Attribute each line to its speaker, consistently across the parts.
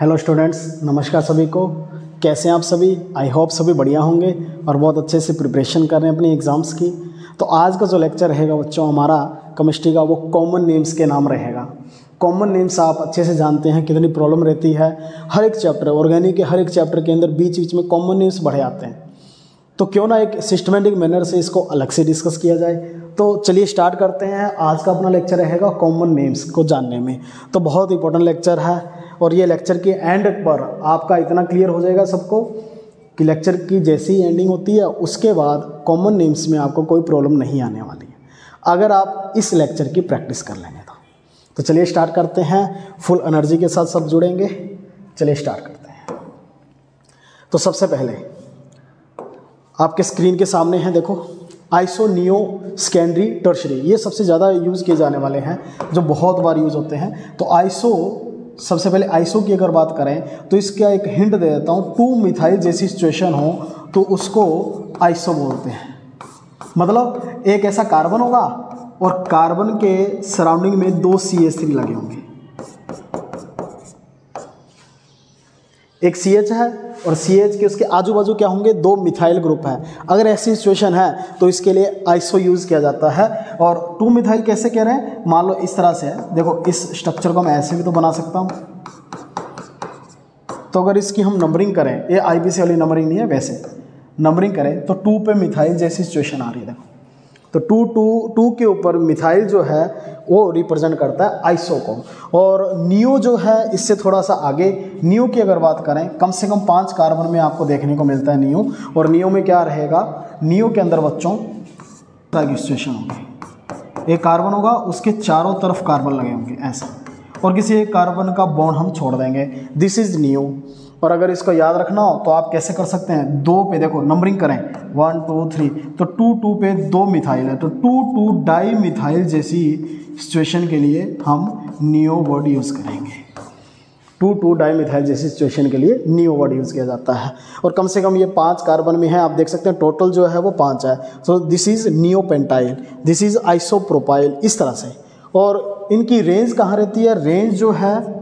Speaker 1: Hello students, नमस्कार सभी को। कैसे हैं आप सभी? आई होप सभी बढ़िया होंगे और बहुत अच्छे से प्रिपरेशन कर रहे हैं अपनी एग्ज़ाम्स की। तो आज का जो लेक्चर रहेगा बच्चों हमारा केमिस्ट्री का, वो कॉमन नेम्स के नाम रहेगा। कॉमन नेम्स आप अच्छे से जानते हैं कितनी प्रॉब्लम रहती है। हर एक चैप्टर, ऑर्गेनिक के हर एक चैप्टर के अंदर बीच बीच में कॉमन नेम्स बढ़े आते हैं। तो क्यों ना एक सिस्टमेटिक मैनर से इसको अलग से डिस्कस किया जाए। तो चलिए स्टार्ट करते हैं। आज का अपना लेक्चर रहेगा कॉमन नेम्स को जानने में। तो बहुत इंपॉर्टेंट लेक्चर है और ये लेक्चर के एंड पर आपका इतना क्लियर हो जाएगा सबको कि लेक्चर की जैसी एंडिंग होती है उसके बाद कॉमन नेम्स में आपको कोई प्रॉब्लम नहीं आने वाली है, अगर आप इस लेक्चर की प्रैक्टिस कर लेंगे तो चलिए स्टार्ट करते हैं। फुल एनर्जी के साथ सब जुड़ेंगे। चलिए स्टार्ट करते हैं। तो सबसे पहले आपके स्क्रीन के सामने है, देखो आइसो, नियो, सेकेंडरी, टर्शरी, ये सबसे ज़्यादा यूज़ किए जाने वाले हैं, जो बहुत बार यूज़ होते हैं। तो आइसो, सबसे पहले आइसो की अगर बात करें तो इसका एक हिंट दे देता हूँ। 2 मिथाइल जैसी सिचुएशन हो तो उसको आइसो बोलते हैं। मतलब एक ऐसा कार्बन होगा और कार्बन के सराउंडिंग में 2 CH3 लगे होंगे। एक CH है और CH के उसके आजू बाजू क्या होंगे, 2 मिथाइल ग्रुप है। अगर ऐसी सिचुएशन है तो इसके लिए आइसो यूज़ किया जाता है। और 2 मिथाइल कैसे कह रहे हैं, मान लो इस तरह से है, देखो इस स्ट्रक्चर को मैं ऐसे भी तो बना सकता हूँ। तो अगर इसकी हम नंबरिंग करें, ये IBC वाली नंबरिंग नहीं है, वैसे नंबरिंग करें तो 2 पे मिथाइल जैसी सिचुएशन आ रही है। देखो तो 2 के ऊपर मिथाइल जो है वो रिप्रेजेंट करता है आइसो को। और नियो जो है इससे थोड़ा सा आगे, नियो की अगर बात करें कम से कम 5 कार्बन में आपको देखने को मिलता है नियो। और नियो में क्या रहेगा, नियो के अंदर बच्चों की सिचुएशन होगी। एक कार्बन होगा, उसके चारों तरफ कार्बन लगे होंगे ऐसा, और किसी एक कार्बन का बॉन्ड हम छोड़ देंगे। This is neo. और अगर इसको याद रखना हो तो आप कैसे कर सकते हैं, 2 पे देखो नंबरिंग करें 1 2 3, तो 2 पे 2 मिथाइल है, तो 2 डाई मिथाइल जैसी सिचुएशन के लिए हम नियो वर्ड यूज़ करेंगे। 2 डाई मिथाइल जैसी सिचुएशन के लिए नियो वर्ड यूज़ किया जाता है। और कम से कम ये 5 कार्बन में है, आप देख सकते हैं टोटल जो है वो 5 है। तो this is neo pentyl, this is isopropyl, इस तरह से। और इनकी रेंज कहाँ रहती है, रेंज जो है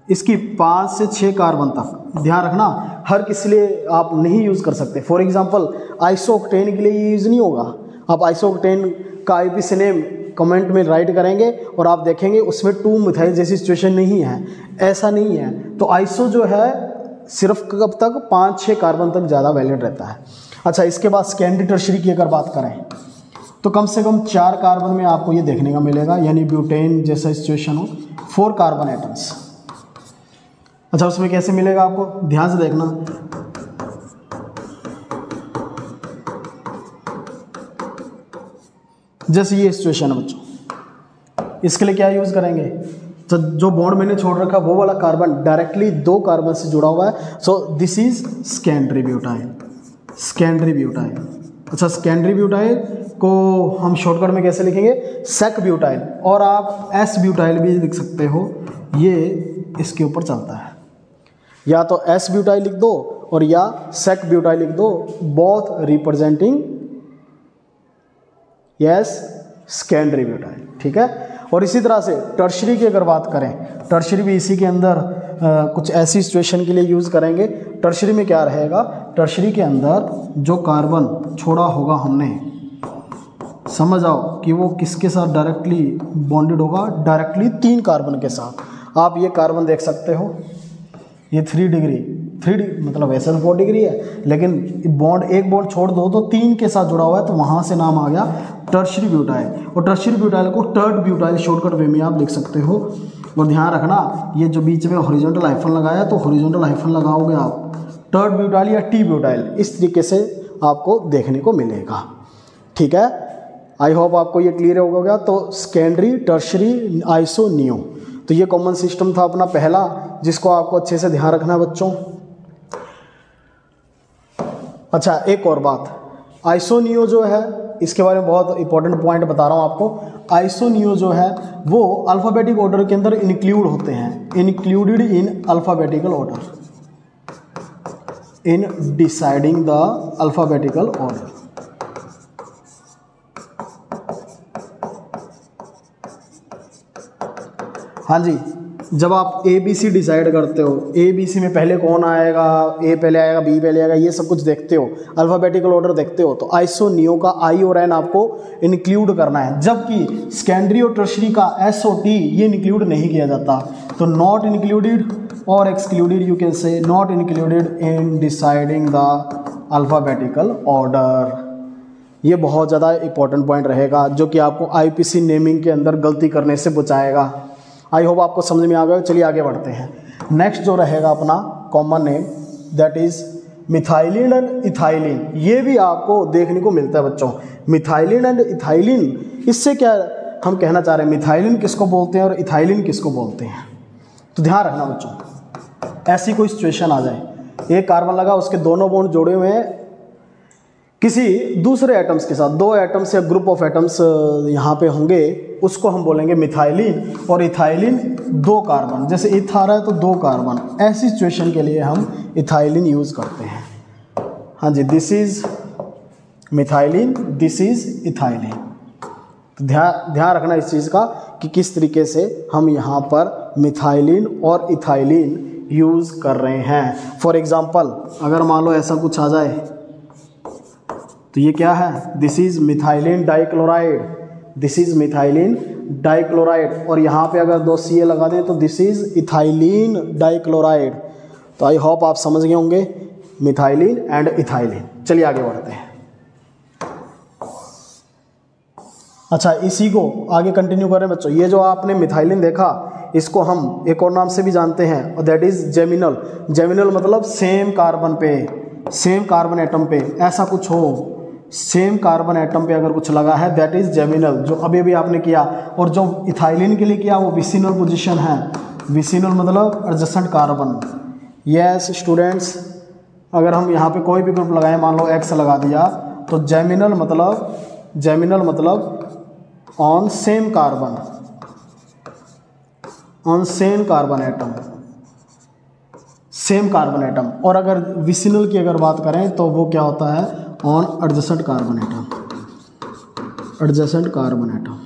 Speaker 1: इसकी 5 से 6 कार्बन तक। ध्यान रखना, हर किसी लिए आप नहीं यूज़ कर सकते। फॉर एग्जांपल आइसोक्टेन के लिए ये यूज़ नहीं होगा। आप आइसोक्टेन का IPC नेम कमेंट में राइट करेंगे और आप देखेंगे उसमें 2 मिथाइल जैसी सिचुएशन नहीं है, ऐसा नहीं है। तो आइसो जो है सिर्फ कब तक 5-6 कार्बन तक ज़्यादा वैलिड रहता है। अच्छा, इसके बाद सेकेंडरी टर्शरी की अगर बात करें तो कम से कम 4 कार्बन में आपको ये देखने का मिलेगा, यानी ब्यूटेन जैसा सिचुएशन हो, 4 कार्बन एटम्स। अच्छा, उसमें कैसे मिलेगा आपको, ध्यान से देखना। जैसे ये सिचुएशन है बच्चों, इसके लिए क्या यूज़ करेंगे, तो जो बॉन्ड मैंने छोड़ रखा वो वाला कार्बन डायरेक्टली 2 कार्बन से जुड़ा हुआ है। So this is secondary butyl, secondary butyl. अच्छा, सेकेंडरी ब्यूटाइल को हम शॉर्टकट में कैसे लिखेंगे, सेक ब्यूटाइल। और आप S ब्यूटाइल भी लिख सकते हो, ये इसके ऊपर चलता है। या तो S ब्यूटाइल लिख दो और या सेक ब्यूटाइल लिख दो, both representing yes secondary butyl. ठीक है। और इसी तरह से टर्शरी की अगर बात करें, टर्शरी भी इसी के अंदर कुछ ऐसी सिचुएशन के लिए यूज़ करेंगे। टर्शरी में क्या रहेगा, टर्शरी के अंदर जो कार्बन छोड़ा होगा हमने, समझ आओ कि वो किसके साथ डायरेक्टली बॉन्डेड होगा, डायरेक्टली 3 कार्बन के साथ। आप ये कार्बन देख सकते हो, ये 3 डिग्री मतलब वैसे तो 4 डिग्री है, लेकिन बॉन्ड एक बॉन्ड छोड़ दो तो 3 के साथ जुड़ा हुआ है, तो वहाँ से नाम आ गया टर्शरी ब्यूटाइल। और टर्शरी ब्यूटाइल को टर्ड ब्यूटाइल शॉर्टकट वे में आप लिख सकते हो। और ध्यान रखना, ये जो बीच में हॉरिजॉन्टल हाइफन लगाया तो हॉरिजॉन्टल हाइफन लगाओगे आप, टर्ड ब्यूटाइल या टी ब्यूटाइल, इस तरीके से आपको देखने को मिलेगा। ठीक है, आई होप आपको ये क्लियर हो गया। तो सेकेंडरी, टर्शरी, आइसो, नियो, तो ये कॉमन सिस्टम था अपना पहला, जिसको आपको अच्छे से ध्यान रखना है बच्चों। अच्छा, एक और बात, आइसोनियो जो है इसके बारे में बहुत इंपॉर्टेंट पॉइंट बता रहा हूँ आपको। आइसोनियो जो है वो अल्फ़ाबेटिक ऑर्डर के अंदर इंक्लूड होते हैं, included in alphabetical order, in deciding the alphabetical order. हाँ जी, जब आप ए बी सी डिसाइड करते हो, ए बी सी में पहले कौन आएगा, ए पहले आएगा, बी पहले आएगा, ये सब कुछ देखते हो, अल्फ़ाबेटिकल ऑर्डर देखते हो, तो आइसो नियो का आई और एन आपको इंक्लूड करना है, जबकि सेकेंडरी और टर्शरी का एस और टी ये इंक्लूड नहीं किया जाता। तो नॉट इंक्लूडेड और excluded, you can say not included in deciding the alphabetical order. ये बहुत ज़्यादा इंपॉर्टेंट पॉइंट रहेगा जो कि आपको आईपीसी नेमिंग के अंदर गलती करने से बचाएगा। आई होप आपको समझ में आ गया। चलिए आगे बढ़ते हैं। नेक्स्ट जो रहेगा अपना common name, that is methylene and ethylene. ये भी आपको देखने को मिलता है बच्चों, मिथाइलिन एंड इथाइलिन। इससे क्या हम कहना चाह रहे हैं, मिथाइलिन किसको बोलते हैं और इथाइलिन किसको बोलते हैं। तो ध्यान रखना बच्चों, ऐसी कोई सिचुएशन आ जाए, एक कार्बन लगा, उसके दोनों बॉन्ड जोड़े हुए हैं किसी दूसरे एटम्स के साथ, दो एटम्स या ग्रुप ऑफ एटम्स यहाँ पे होंगे, उसको हम बोलेंगे मिथाइलिन। और इथाइलिन दो कार्बन, जैसे इथ आ रहा है तो दो कार्बन, ऐसी सिचुएशन के लिए हम इथाइलिन यूज़ करते हैं। हाँ जी, this is methylene, this is ethylene. तो ध्यान रखना इस चीज़ का कि किस तरीके से हम यहाँ पर मिथाइलिन और इथाइलिन यूज़ कर रहे हैं। फॉर एग्ज़ाम्पल अगर मान लो ऐसा कुछ आ जाए तो ये क्या है, this is methylene dichloride, this is methylene dichloride. और यहाँ पे अगर दो सी ए लगा दें तो दिस इज़ इथाइलिन डाइक्लोराइड। तो आई होप आप समझ गए होंगे मिथाइलिन एंड इथाइलिन। चलिए आगे बढ़ते हैं। अच्छा, इसी को आगे कंटिन्यू करें बच्चों। ये जो आपने मिथाइलिन देखा, इसको हम एक और नाम से भी जानते हैं और दैट इज़ जेमिनल। जेमिनल मतलब सेम कार्बन पे, सेम कार्बन एटम पे ऐसा कुछ हो, सेम कार्बन एटम पे अगर कुछ लगा है दैट इज़ जेमिनल, जो अभी अभी आपने किया। और जो इथाइलिन के लिए किया वो विसिनल पोजीशन है। विसिनल मतलब एडजेसेंट कार्बन। यस स्टूडेंट्स, अगर हम यहाँ पे कोई भी ग्रुप लगाएं, मान लो एक्स लगा दिया, तो जेमिनल मतलब on same carbon, on same carbon atom, same carbon atom. और अगर विसिनल की अगर बात करें तो वो क्या होता है, on adjacent carbon atom, adjacent carbon atom.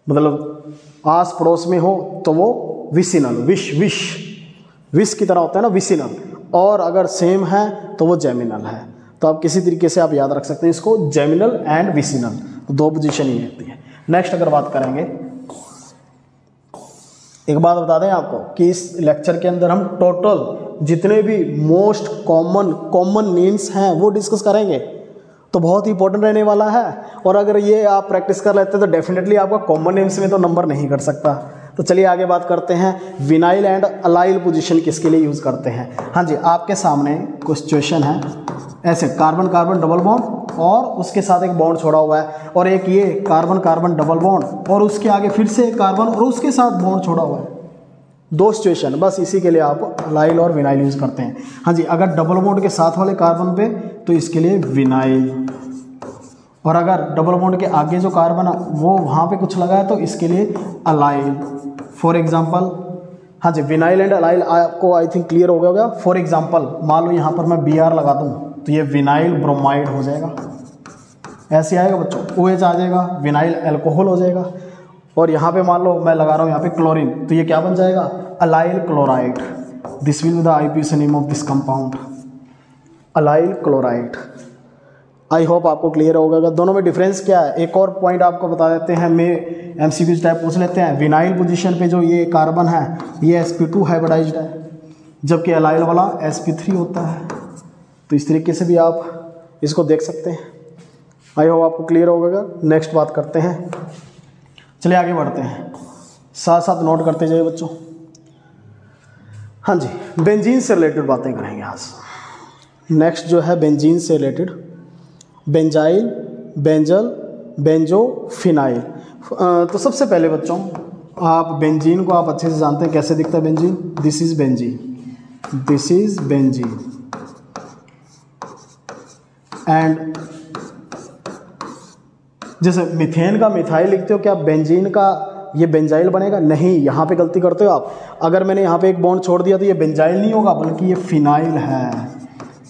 Speaker 1: मतलब आस पड़ोस में हो तो वो विसिनल, विश की तरह होता है ना विसिनल। और अगर सेम है तो वो जेमिनल है। तो आप किसी तरीके से आप याद रख सकते हैं इसको, जेमिनल एंड विसिनल, दो पोजीशन ही रहती है। नेक्स्ट अगर बात करेंगे, एक बात बता दें आपको कि इस लेक्चर के अंदर हम टोटल जितने भी मोस्ट कॉमन नेम्स हैं वो डिस्कस करेंगे, तो बहुत ही इंपॉर्टेंट रहने वाला है। और अगर ये आप प्रैक्टिस कर लेते हैं तो डेफिनेटली आपका कॉमन नेम्स में तो नंबर नहीं कर सकता। तो चलिए आगे बात करते हैं, विनाइल एंड अलाइल पोजीशन किसके लिए यूज़ करते हैं। हाँ जी, आपके सामने कुछ सिचुएशन है, ऐसे कार्बन कार्बन डबल बॉन्ड और उसके साथ एक बॉन्ड छोड़ा हुआ है, और एक ये कार्बन कार्बन डबल बॉन्ड और उसके आगे फिर से एक कार्बन और उसके साथ बॉन्ड छोड़ा हुआ है। दो सिचुएशन, बस इसी के लिए आप अलाइल और विनाइल यूज़ करते हैं। हाँ जी, अगर डबल बॉन्ड के साथ वाले कार्बन पे तो इसके लिए विनाइल, और अगर डबल बॉन्ड के आगे जो कार्बन वो वहाँ पे कुछ लगा है तो इसके लिए अलाइल। फॉर एग्जांपल, हाँ जी, विनाइल एंड अलाइल आपको आई थिंक क्लियर हो गया होगा। फॉर एग्जांपल मान लो यहाँ पर मैं बी आर लगा दूँ तो ये विनाइल ब्रोमाइड हो जाएगा, ऐसे आएगा बच्चों, OH आ जाएगा, विनाइल अल्कोहल हो जाएगा। और यहाँ पे मान लो मैं लगा रहा हूँ यहाँ पे क्लोरीन, तो ये क्या बन जाएगा, allyl chloride. This will be the IPC name of this compound, allyl chloride. I hope आपको क्लियर होगा। दोनों में डिफरेंस क्या है, एक और पॉइंट आपको बता देते हैं, मैं एमसीक्यू टाइप पूछ लेते हैं। विनाइल पोजीशन पे जो ये कार्बन है ये sp2 हाइब्रिडाइज्ड है, जबकि अलाइल वाला sp3 होता है। तो इस तरीके से भी आप इसको देख सकते हैं। आई होप आपको क्लियर होगा। नेक्स्ट बात करते हैं, चलिए आगे बढ़ते हैं, साथ साथ नोट करते जाइए बच्चों। हाँ जी, बेंजीन से रिलेटेड बातें करेंगे आज। नेक्स्ट जो है बेंजीन से related, benzyl, benzal, benzo, phenyl. तो सबसे पहले बच्चों आप बेंजीन को आप अच्छे से जानते हैं, कैसे दिखता है benzene. This is benzene, this is benzene. And जैसे मीथेन का मिथाइल लिखते हो, क्या बेंजीन का ये बेंजाइल बनेगा? नहीं, यहाँ पे गलती करते हो आप। अगर मैंने यहाँ पे एक बॉन्ड छोड़ दिया तो ये बेंजाइल नहीं होगा, बल्कि ये फिनाइल है।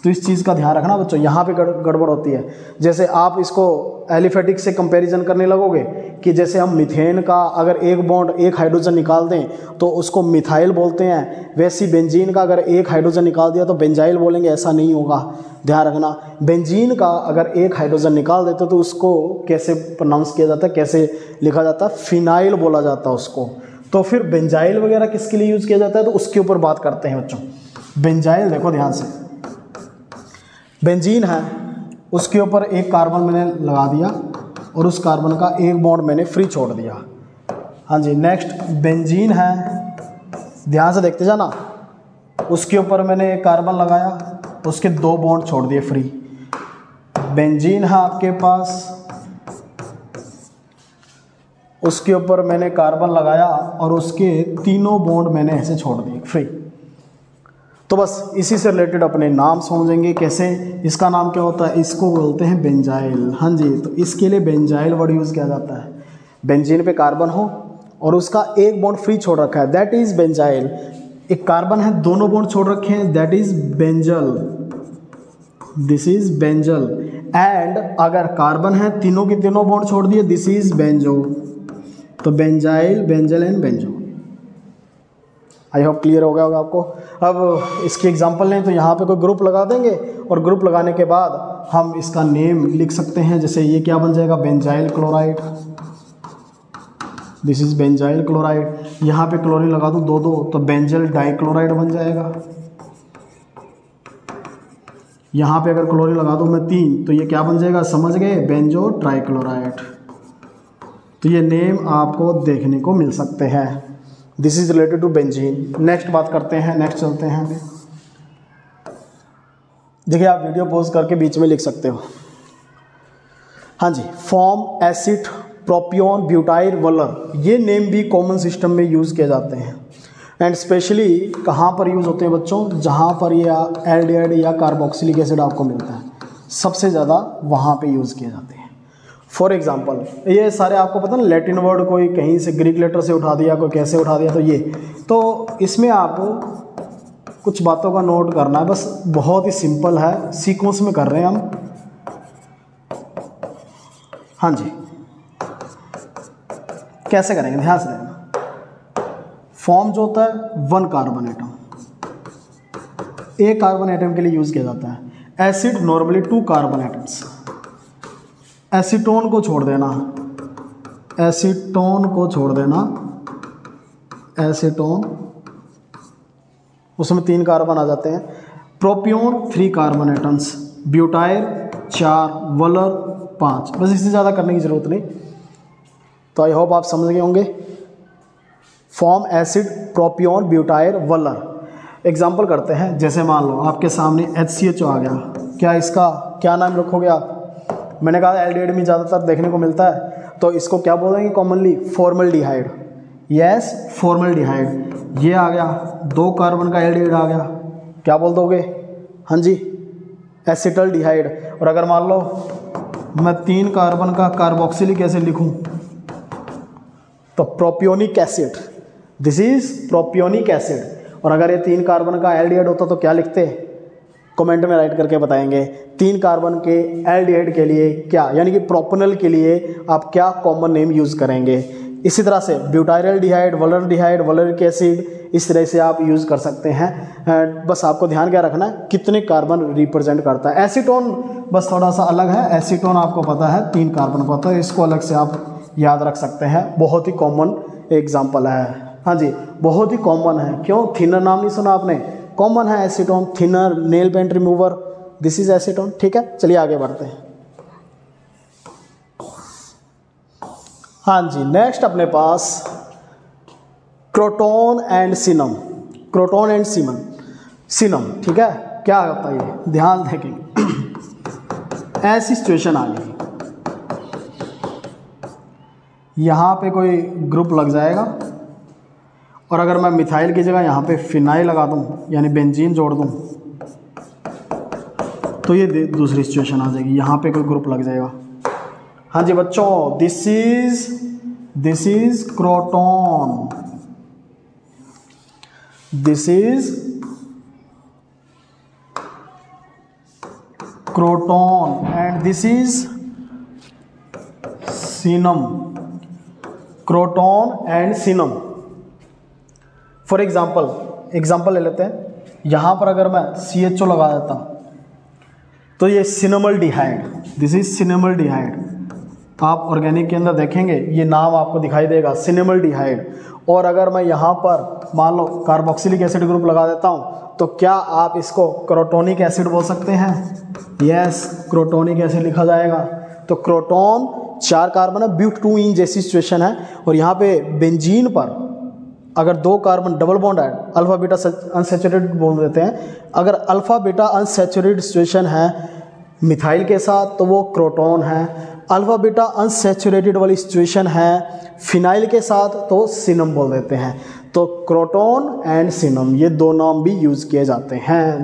Speaker 1: तो इस चीज़ का ध्यान रखना बच्चों, यहाँ पे गड़बड़ होती है। जैसे आप इसको एलिफेटिक से कंपैरिजन करने लगोगे कि जैसे हम मीथेन का अगर एक बॉन्ड एक हाइड्रोजन निकाल दें तो उसको मिथाइल बोलते हैं, वैसे बेंजीन का अगर एक हाइड्रोजन निकाल दिया तो बेंजाइल बोलेंगे, ऐसा नहीं होगा, ध्यान रखना। बेंजीन का अगर एक हाइड्रोजन निकाल देते तो उसको कैसे प्रोनाउंस किया जाता है, कैसे लिखा जाता है, फिनाइल बोला जाता है उसको। तो फिर बेंजाइल वगैरह किसके लिए यूज़ किया जाता है, तो उसके ऊपर बात करते हैं बच्चों। बेंजाइल देखो ध्यान से, बेंजीन है, उसके ऊपर एक कार्बन मैंने लगा दिया और उस कार्बन का एक बॉन्ड मैंने फ्री छोड़ दिया। हाँ जी, नेक्स्ट बेंजीन है, ध्यान से देखते जाना, उसके ऊपर मैंने एक कार्बन लगाया, उसके दो बॉन्ड छोड़ दिए फ्री। बेंजीन है आपके पास, उसके ऊपर मैंने कार्बन लगाया और उसके तीनों बॉन्ड मैंने ऐसे छोड़ दिए फ्री। तो बस इसी से रिलेटेड अपने नाम समझेंगे कैसे, इसका नाम क्या होता है, इसको बोलते हैं बेंजाइल। हाँ जी, तो इसके लिए बेंजाइल वर्ड यूज़ किया जाता है। बेंजीन पे कार्बन हो और उसका एक बॉन्ड फ्री छोड़ रखा है, दैट इज़ बेंजाइल। एक कार्बन है, दोनों बॉन्ड छोड़ रखे हैं, that is benzal, this is benzal. And अगर कार्बन है, तीनों के तीनों बॉन्ड छोड़ दिए, दिस इज़ बेंजो। तो benzyl, benzal and benzo. I hope clear हो गया होगा आपको। अब इसकी एग्जांपल लें तो यहाँ पे कोई ग्रुप लगा देंगे और ग्रुप लगाने के बाद हम इसका नेम लिख सकते हैं। जैसे ये क्या बन जाएगा, benzyl chloride, this is benzyl chloride. यहाँ पे क्लोरीन लगा दूँ दो दो तो बेंजल डाइक्लोराइड बन जाएगा। यहाँ पे अगर क्लोरीन लगा दूँ मैं 3 तो ये क्या बन जाएगा, समझ गए, बेंजो ट्राइक्लोराइड। तो ये नेम आपको देखने को मिल सकते हैं। This is related to benzene. Next बात करते हैं, नेक्स्ट चलते हैं। देखिए आप वीडियो पॉज करके बीच में लिख सकते हो। हाँ जी, फॉर्म, एसिड, प्रोपियोन, ब्यूटाइल, वलर, ये नेम भी कॉमन सिस्टम में यूज़ किए जाते हैं। एंड स्पेशली कहाँ पर यूज़ होते हैं बच्चों, जहाँ पर ये एल्डिहाइड या कार्बोक्सिलिक एसिड आपको मिलता है, सबसे ज़्यादा वहाँ पे यूज़ किए जाते हैं। फॉर एग्जाम्पल ये सारे आपको पता ना, लैटिन वर्ड कोई कहीं से ग्रीक लेटर से उठा दिया, कोई कैसे उठा दिया, तो ये तो इसमें आपको कुछ बातों का नोट करना है, बस बहुत ही सिंपल है, सीक्वेंस में कर रहे हैं हम। हाँ जी, कैसे करेंगे, ध्यान से देखना। फॉर्म जो होता है 1 कार्बन एटम, एक कार्बन एटम के लिए यूज़ किया जाता है। Acid normally 2 carbon atoms. Acetone को छोड़ देना, एसीटोन को छोड़ देना, एसीटोन, उसमें 3 कार्बन आ जाते हैं। प्रोपियोन 3 कार्बन एटम्स, ब्यूटाइल 4, वलर 5। बस इससे ज़्यादा करने की ज़रूरत नहीं। तो आई होप आप समझ गए होंगे। फॉर्म, एसिड, प्रोपियोन, ब्यूटाइल, वलर। एग्जाम्पल करते हैं, जैसे मान लो आपके सामने HCHO आ गया, क्या इसका क्या नाम रखोगे आप? मैंने कहा एल्डिहाइड में ज़्यादातर देखने को मिलता है, तो इसको क्या बोलेंगे कॉमनली, फॉर्मल्डिहाइड। Yes, formaldehyde. ये आ गया, 2 कार्बन का एल्डिहाइड आ गया, क्या बोल दोगे? हाँ जी, एसिटल्डिहाइड। और अगर मान लो मैं 3 कार्बन का कार्बोक्सिलिक एसिड लिखूं तो propionic acid, this is propionic acid. और अगर ये 3 कार्बन का एल्डिहाइड होता तो क्या लिखते, कमेंट में राइट करके बताएंगे। 3 कार्बन के एल्डिहाइड के लिए क्या, यानी कि प्रोपेनॉल के लिए आप क्या कॉमन नेम यूज़ करेंगे। इसी तरह से ब्यूटाइलडिहाइड, वलरिक एसिड, इस तरह से आप यूज़ कर सकते हैं। बस आपको ध्यान क्या रखना है, कितने कार्बन रिप्रेजेंट करता है। एसीटोन बस थोड़ा सा अलग है, एसीटोन आपको पता है 3 कार्बन का होता है, इसको अलग से आप याद रख सकते हैं। बहुत ही कॉमन एग्जाम्पल है। हाँ जी, बहुत ही कॉमन है। क्यों? थिनर नाम नहीं सुना आपने, कॉमन है acetone, thinner, nail paint remover, this is acetone. ठीक है, चलिए आगे बढ़ते हैं। हाँ जी, नेक्स्ट अपने पास croton and cinnam, croton and cinnam. ठीक है, क्या होता है ये, ध्यान देखेंगे। ऐसी सिचुएशन आ गई, यहाँ पे कोई ग्रुप लग जाएगा और अगर मैं मिथाइल की जगह यहाँ पे फिनाइल लगा दूँ, यानी बेंजीन जोड़ दूँ, तो ये दूसरी सिचुएशन आ जाएगी, यहाँ पे कोई ग्रुप लग जाएगा। हाँ जी बच्चों, this is croton, this is croton and this is cinnam, croton and cinnam. For example ले लेते हैं, यहाँ पर अगर मैं CHO लगा देता तो ये सिनेमल्डिहाइड, दिस इज सिनेमल्डिहाइड। आप ऑर्गेनिक के अंदर देखेंगे ये नाम आपको दिखाई देगा सिनेमल्डिहाइड। और अगर मैं यहाँ पर मान लो कार्बोक्सिलिक एसिड ग्रुप लगा देता हूँ तो क्या आप इसको क्रोटोनिक एसिड बोल सकते हैं? यस, क्रोटोनिक एसिड लिखा जाएगा। तो क्रोटोन 4 कार्बन है, ब्यूट-2-ईन जैसी सिचुएशन है। और यहाँ पे बेंजीन पर अगर 2 कार्बन डबल बॉन्ड है, अल्फा बीटा अनसैचुरेटेड बोल देते हैं। अगर अल्फा बीटा अनसैचुरेटेड सिचुएशन है मिथाइल के साथ तो वो क्रोटोन है। अल्फा बीटा अनसैचुरेटेड वाली सिचुएशन है फिनाइल के साथ तो सिनम बोल देते हैं। तो क्रोटोन एंड सिनम ये 2 नाम भी यूज़ किए जाते हैं।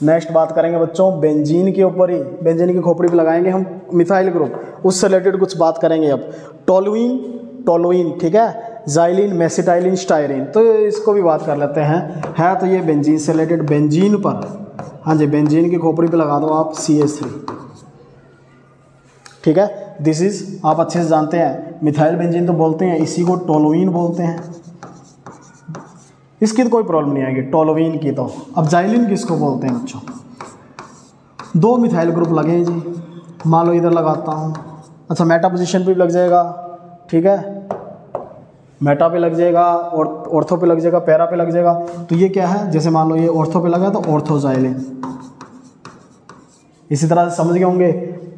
Speaker 1: नेक्स्ट बात करेंगे बच्चों बेंजीन के ऊपर ही, बेंजीन की खोपड़ी पे लगाएंगे हम मिथाइल ग्रुप, उससे रिलेटेड कुछ बात करेंगे अब। टोलुइन, ठीक है, जाइलिन, मेसिटाइलिन, स्टाइरिन, तो इसको भी बात कर लेते हैं। है तो ये बेंजीन से रिलेटेड। बेंजीन पर, हाँ जी, बेंजीन की खोपड़ी पे लगा दो आप CH3, ठीक है। दिस इज आप अच्छे से जानते हैं मिथाइल बेंजीन तो बोलते हैं, इसी को टोलुइन बोलते हैं। इसकी तो कोई प्रॉब्लम नहीं आएगी टोलुइन की। तो अब जाइलिन किसको बोलते हैं बच्चों? 2 मिथाइल ग्रुप लगे जी, मान लो इधर लगाता हूँ, अच्छा मेटा पोजीशन पे भी लग जाएगा, ठीक है, मेटा पे लग जाएगा और ऑर्थो पे लग जाएगा, पैरा पे लग जाएगा। तो ये क्या है, जैसे मान लो ये ऑर्थो पे लगा तो ऑर्थोजाइलिन। इसी तरह से समझ गए होंगे।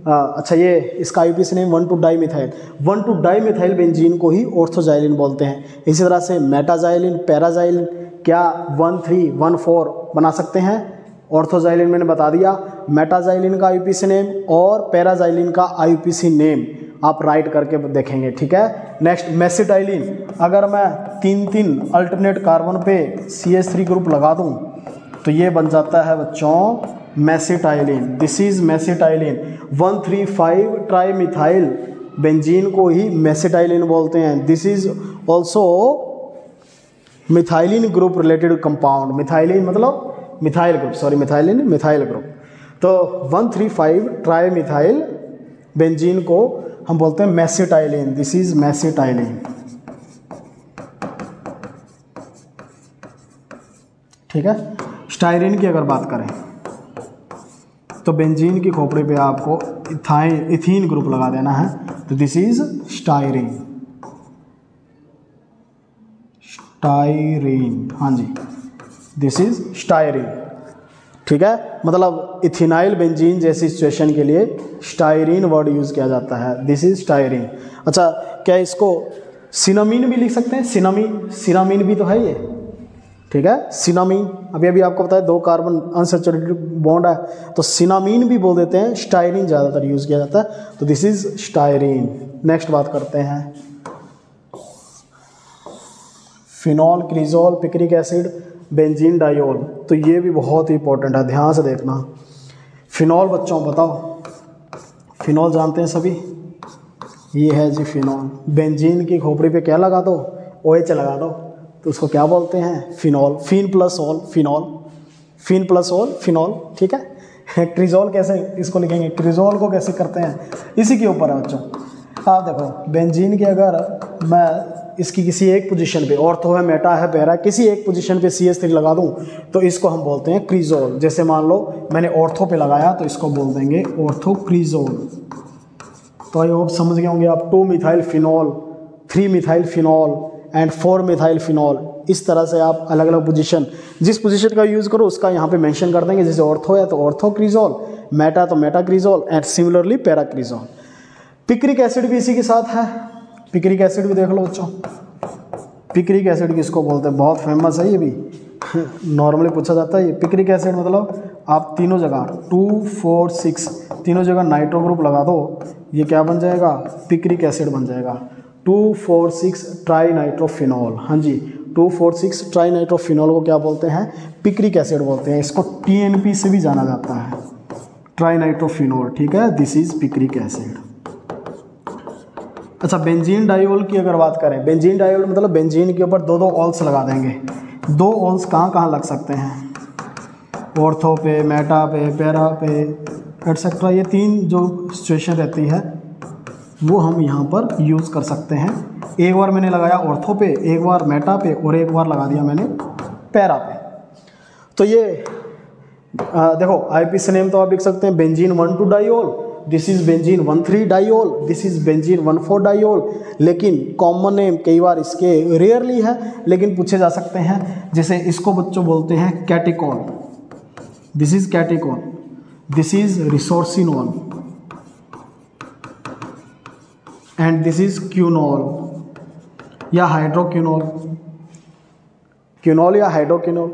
Speaker 1: अच्छा ये इसका IUPAC नेम 1,2-डाइमिथाइल, 1,2-डाइमिथाइल बेंजीन को ही ऑर्थोजाइलिन बोलते हैं। इसी तरह से मेटाजाइलिन, पैराजाइलिन क्या 1,3-1,4 बना सकते हैं। ऑर्थोजाइलिन मैंने बता दिया, मेटाजाइलिन का IUPAC नेम और पैराजाइलिन का IUPAC नेम आप राइट करके देखेंगे, ठीक है। नेक्स्ट मेसिटाइलिन, अगर मैं 3 अल्टरनेट कार्बन पे CH3 ग्रुप लगा दूं तो ये बन जाता है बच्चों mesitylene. This is mesitylene. 1,3,5 trimethyl benzene को ही मेसिटाइलिन बोलते हैं। This is also methylene group related compound. Methylene मतलब methyl group, sorry methylene methyl group. तो 1,3,5 ट्राइमिथाइल बेंजीन को हम बोलते हैं मेसिटाइलिन। दिस इज मेसिटाइलिन, ठीक है। स्टाइरिन की अगर बात करें तो बेंजीन की खोपड़ी पे आपको इथीन ग्रुप लगा देना है, तो दिस इज स्टाइरिन। हाँ जी, दिस इज स्टाइरिन, ठीक है। मतलब इथिनाइल बेंजीन जैसी सिचुएशन के लिए स्टाइरिन वर्ड यूज़ किया जाता है। This is styrene. अच्छा क्या इसको सिनामीन भी लिख सकते हैं? सिनामीन भी तो है ये, ठीक है। सिनामीन अभी आपको पता है 2 कार्बन अनसैचुरेटेड बॉन्ड है तो सिनामीन भी बोल देते हैं। स्टाइरिन ज़्यादातर यूज़ किया जाता है, तो दिस इज स्टाइरिन। नेक्स्ट बात करते हैं phenol, cresol, picric acid, benzene diol. तो ये भी बहुत ही इंपॉर्टेंट है, ध्यान से देखना। फिनॉल बच्चों बताओ, फिनॉल जानते हैं सभी? ये है जी फिनॉल। बेंजीन की खोपड़ी पे क्या लगा दो? OH लगा दो तो उसको क्या बोलते हैं? Phenol. Phen plus ol phenol, phen plus ol phenol, ठीक है। क्रिजोल कैसे इसको लिखेंगे? क्रिजोल को कैसे करते हैं इसी के ऊपर है बच्चों। आप देखो बेंजीन की अगर मैं इसकी किसी एक पोजीशन पे, ऑर्थो है, मेटा है, पैरा, किसी एक पोजीशन पे CH3 लगा दूं तो इसको हम बोलते हैं क्रिजोल। जैसे मान लो मैंने ऑर्थो पे लगाया तो इसको बोल देंगे ऑर्थो क्रिजोल। तो आई होप समझ गए होंगे आप। 2 methyl phenol, 3 methyl phenol and 4 methyl phenol, इस तरह से आप अलग अलग पोजीशन, जिस पोजीशन का यूज़ करो उसका यहाँ पे मेंशन कर देंगे। जैसे ऑर्थो है तो ऑर्थो क्रिजोल, मेटा तो meta cresol and similarly para cresol. Picric acid भी इसी के साथ है। पिक्रिक एसिड भी देख लो बच्चों। पिक्रिक एसिड किसको बोलते हैं? बहुत फेमस है ये भी, नॉर्मली पूछा जाता है ये। पिक्रिक एसिड मतलब आप तीनों जगह 2, 4, 6 तीनों जगह नाइट्रो ग्रुप लगा दो, ये क्या बन जाएगा? पिक्रिक एसिड बन जाएगा। 2, 4, 6 ट्राई नाइट्रोफिनॉल। हाँ जी, 2, 4, 6 ट्राई नाइट्रोफिनॉल को क्या बोलते हैं? पिक्रिक एसिड बोलते हैं। इसको TNP से भी जाना जाता है, ट्राई नाइट्रोफिनॉल, ठीक है। This is picric acid. अच्छा बेंजीन डायोल की अगर बात करें, बेंजीन डायोल मतलब बेंजीन के ऊपर 2-2 ऑल्स लगा देंगे। 2 ऑल्स कहाँ कहाँ लग सकते हैं? ऑर्थो पे, मेटा पे, पैरा पे एटसेट्रा, ये 3 जो सिचुएशन रहती है वो हम यहाँ पर यूज़ कर सकते हैं। एक बार मैंने लगाया ऑर्थो पे, एक बार मेटा पे और एक बार लगा दिया मैंने पैरा पे। तो ये देखो आईपीसी नेम तो आप लिख सकते हैं benzene 1,2 diol, this is benzene 1,3 diol, this is benzene 1,4 diol. लेकिन कॉमन नेम कई बार इसके रेयरली है लेकिन पूछे जा सकते हैं, जैसे इसको बच्चों बोलते हैं catechol, this is catechol, this is resorcinol and this is quinol या हाइड्रोक्यूनोल, क्यूनोल या हाइड्रोक्यूनोल।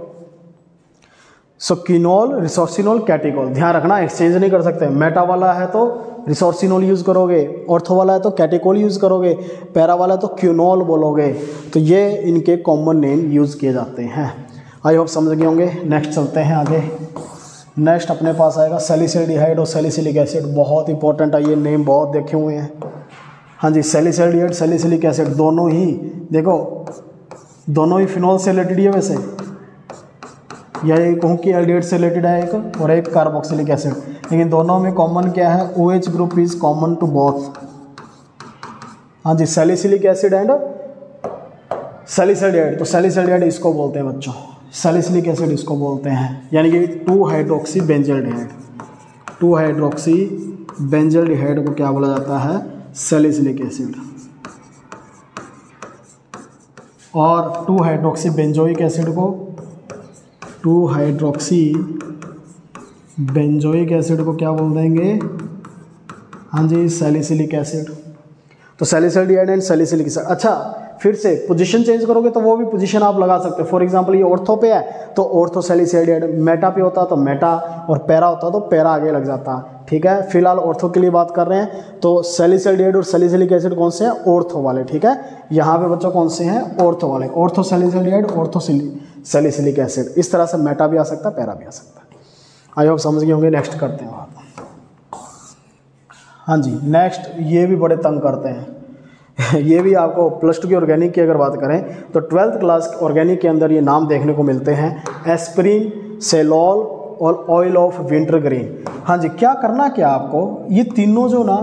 Speaker 1: सो क्यूनोल, रिसोर्सिनोल, कैटिकोल, ध्यान रखना एक्सचेंज नहीं कर सकते। मेटा वाला है तो रिसोर्सिनोल यूज़ करोगे, ऑर्थो वाला है तो कैटिकोल यूज़ करोगे, पैरा वाला है तो क्यूनोल बोलोगे। तो ये इनके कॉमन नेम यूज़ किए जाते हैं। आई होप समझ गए होंगे। नेक्स्ट चलते हैं आगे। नेक्स्ट अपने पास आएगा सैलिसिल्डिहाइड और सैलिसिलिक एसिड, बहुत इंपॉर्टेंट है, ये नेम बहुत देखे हुए हैं। हाँ जी, सैलिसिल्डिहाइड, सैलिसिलिक एसिड दोनों ही देखो, दोनों ही फिनॉल से रिलेटेड है वैसे, या ये कहूँ कि एल्डिहाइड से रिलेटेड है एक, और एक कार्बोक्सिलिक एसिड, लेकिन दोनों में कॉमन क्या है, OH group is common to both. हाँ जी, सैलिसिलिक एसिड एंड सैलिसिल्डिहाइड, तो सैलिसिल्डिहाइड इसको बोलते हैं बच्चों, सैलिसिलिक एसिड इसको बोलते हैं, यानी कि 2-हाइड्रोक्सी बेंजल्डिहाइड। 2-हाइड्रोक्सी बेंजल्डिहाइड को क्या बोला जाता है, सैलिसिलिक एसिड। और 2-हाइड्रोक्सी बेंजोइक एसिड को, 2-हाइड्रोक्सी बेंजोइक एसिड को क्या बोल देंगे, हाँ जी, सैलिसिलिक एसिड। तो सैलिसिल्डिहाइड एंड सैलिसिलिक एसिड। अच्छा, फिर से पोजीशन चेंज करोगे तो वो भी पोजीशन आप लगा सकते हो। फॉर एग्जांपल ये ऑर्थो पे है तो ऑर्थो सैलिसिल्डिहाइड, मेटा पे होता तो मेटा, और पैरा होता तो पैरा आगे लग जाता। ठीक है, फिलहाल ऑर्थो के लिए बात कर रहे हैं, तो सैलिसिल्डिहाइड और सैलिसिलिक एसिड कौन से हैं, ऑर्थो वाले। ठीक है, यहाँ पे बच्चों कौन से हैं, ऑर्थो वाले, ऑर्थो सैलिसिल्डिहाइड, ऑर्थो सैलिसिलिक एसिड। इस तरह से मेटा भी आ सकता है, पैरा भी आ सकता है। आई होप समझ गए होंगे। नेक्स्ट करते हैं बात। हाँ जी, नेक्स्ट ये भी बड़े तंग करते हैं ये भी आपको +2 की ऑर्गेनिक की अगर बात करें तो 12th क्लास ऑर्गेनिक के अंदर ये नाम देखने को मिलते हैं, एस्पिरिन, सेलॉल और ऑयल ऑफ विंटर ग्रीन। हाँ जी, क्या करना क्या आपको, ये तीनों जो ना,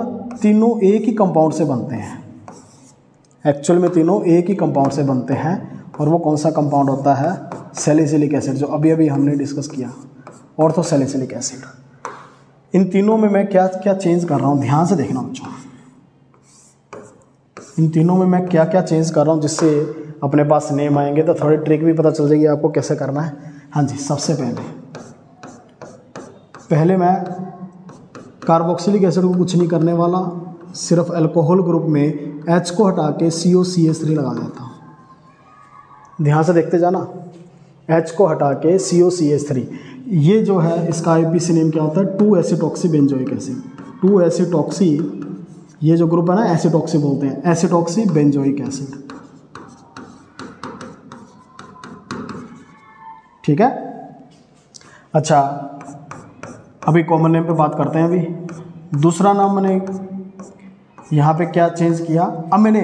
Speaker 1: तीनों एक ही कंपाउंड से बनते हैं। एक्चुअल में तीनों एक ही कंपाउंड से बनते हैं, और वो कौन सा कंपाउंड होता है, सैलिसिलिक एसिड, जो अभी अभी हमने डिस्कस किया, ऑर्थो सैलिसिलिक एसिड। इन तीनों में मैं क्या क्या चेंज कर रहा हूँ, ध्यान से देखना बच्चों। इन तीनों में मैं क्या क्या चेंज कर रहा हूँ, जिससे अपने पास नेम आएंगे तो थोड़ी ट्रिक भी पता चल जाएगी आपको कैसे करना है। हाँ जी, सबसे पहले मैं कार्बोक्सिलिक एसिड को कुछ नहीं करने वाला, सिर्फ अल्कोहल ग्रुप में H को हटा के COCH3 लगा देता हूँ। ध्यान से देखते जाना, H को हटा के COCH3, ये जो है इसका आईपीसी नेम क्या होता है, 2-एसिटॉक्सी बेंजोइक एसिड। 2-एसिटॉक्सी, ये जो ग्रुप है ना, एसिटॉक्सी बोलते हैं, एसिटॉक्सी बेंजोइक एसिड। ठीक है, अच्छा अभी कॉमन नेम पे बात करते हैं। अभी दूसरा नाम मैंने यहाँ पे क्या चेंज किया, अब मैंने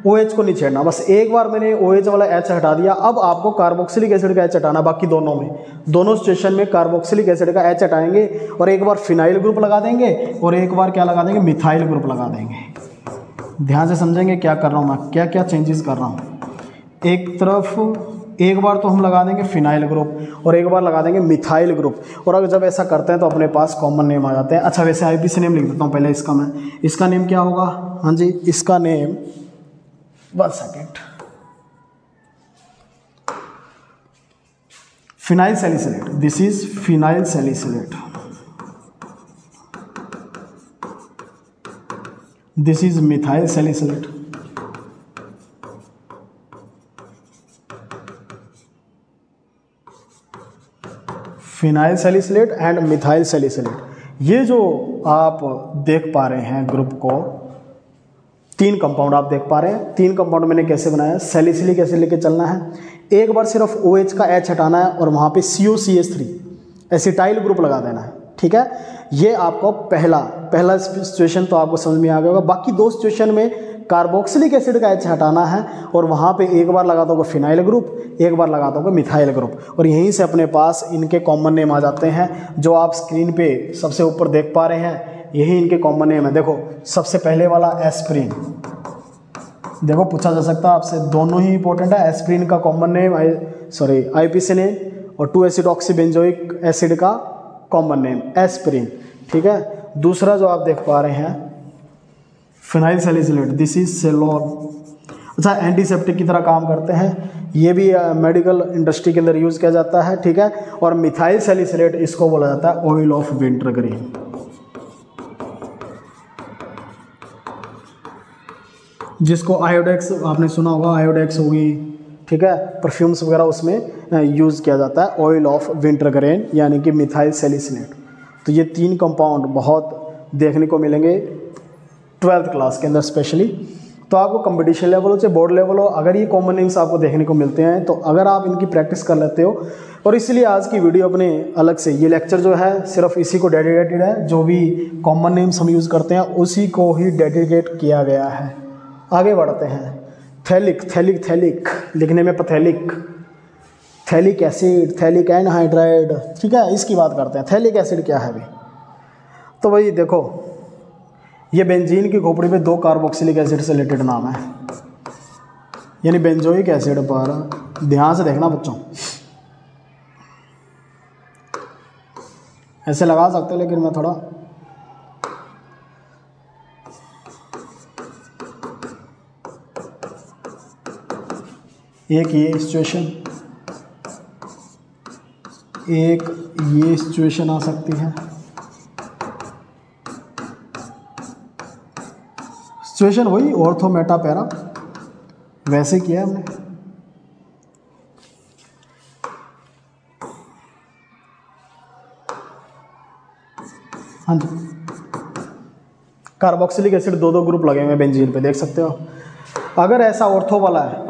Speaker 1: OH को नहीं छेड़ना, बस एक बार मैंने OH वाला H हटा दिया। अब आपको कार्बोक्सिलिक एसिड का H हटाना, बाकी दोनों में, दोनों सिचुएशन में कार्बोक्सिलिक एसिड का H हटाएंगे और एक बार फिनाइल ग्रुप लगा देंगे और एक बार क्या लगा देंगे, मिथाइल ग्रुप लगा देंगे। ध्यान से समझेंगे क्या कर रहा हूँ मैं, क्या क्या चेंजेस कर रहा हूँ। एक तरफ एक बार तो हम लगा देंगे फिनाइल ग्रुप और एक बार लगा देंगे मिथाइल ग्रुप, और अगर जब ऐसा करते हैं तो अपने पास कॉमन नेम आ जाते हैं। अच्छा, वैसे आईपीसी नेम लिख देता हूँ पहले इसका मैं, इसका नेम क्या होगा, हाँ जी, इसका name, 1 second, phenyl salicylate, this is phenyl salicylate, this is methyl salicylate. Phenyl salicylate and methyl salicylate. ये जो आप देख पा रहे हैं ग्रुप को, 3 कंपाउंड आप देख पा रहे हैं। 3 कंपाउंड मैंने कैसे बनाया, सैलिसिलिक एसिड लेके चलना है, एक बार सिर्फ OH का H हटाना है और वहाँ पे COCH3 एसिटाइल ग्रुप लगा देना है। ठीक है, ये आपको पहला सिचुएशन तो आपको समझ में आ गया होगा। बाकी 2 सिचुएशन में कार्बोक्सिलिक एसिड का H हटाना है और वहाँ पे एक बार लगा दोगे फिनाइल ग्रुप, एक बार लगा दोगे मिथाइल ग्रुप, और यहीं से अपने पास इनके कॉमन नेम आ जाते हैं जो आप स्क्रीन पे सबसे ऊपर देख पा रहे हैं। यही इनके कॉमन नेम है। देखो सबसे पहले वाला एस्प्रिन, देखो पूछा जा सकता है आपसे, दोनों ही इंपॉर्टेंट है। एस्प्रिन का कॉमन नेम आईपीसिनेन और 2-एसिडॉक्सीबेंजोइक एसिड का कॉमन नेम एस्प्रिन, ठीक है। दूसरा जो आप देख पा रहे हैं phenyl salicylate, this is salol. अच्छा, एंटीसेप्टिक की तरह काम करते हैं, ये भी मेडिकल इंडस्ट्री के अंदर यूज़ किया जाता है, ठीक है। और मिथाइल सैलिसिलेट इसको बोला जाता है ऑयल ऑफ विंटरग्रीन। जिसको आयोडेक्स आपने सुना होगा, आयोडेक्स होगी, ठीक है, परफ्यूम्स वगैरह उसमें यूज़ किया जाता है ऑयल ऑफ विंटरग्रेन यानी कि मिथाइल सैलिसिलेट। तो ये 3 कंपाउंड बहुत देखने को मिलेंगे 12th क्लास के अंदर स्पेशली। तो आपको कंपटीशन लेवल हो चाहे बोर्ड लेवल हो, अगर ये कॉमन नेम्स आपको देखने को मिलते हैं तो अगर आप इनकी प्रैक्टिस कर लेते हो, और इसलिए आज की वीडियो अपने अलग से, ये लेक्चर जो है सिर्फ इसी को डेडिकेटेड है, जो भी कॉमन नेम्स हम यूज़ करते हैं उसी को ही डेडिकेट किया गया है। आगे बढ़ते हैं। थैलिक, थैलिक, थैलिक लिखने में पैथेलिक, थैलिक एसिड, थैलिक एनहाइड्राइड, ठीक है, इसकी बात करते हैं। थैलिक एसिड क्या है भाई? तो भाई देखो, ये बेंजीन की खोपड़ी पे 2 कार्बोक्सिलिक एसिड से रिलेटेड नाम है, यानी बेंजोइक एसिड पर ध्यान से देखना बच्चों, ऐसे लगा सकते हो लेकिन मैं थोड़ा एक ये सिचुएशन, एक ये सिचुएशन आ सकती है। सिचुएशन वही ऑर्थो मेटा पैरा, वैसे किया हमने। हाँ जी, कार्बोक्सिलिक एसिड 2-2 ग्रुप लगे हुए हैं बेंजीन पे, देख सकते हो। अगर ऐसा ऑर्थो वाला है,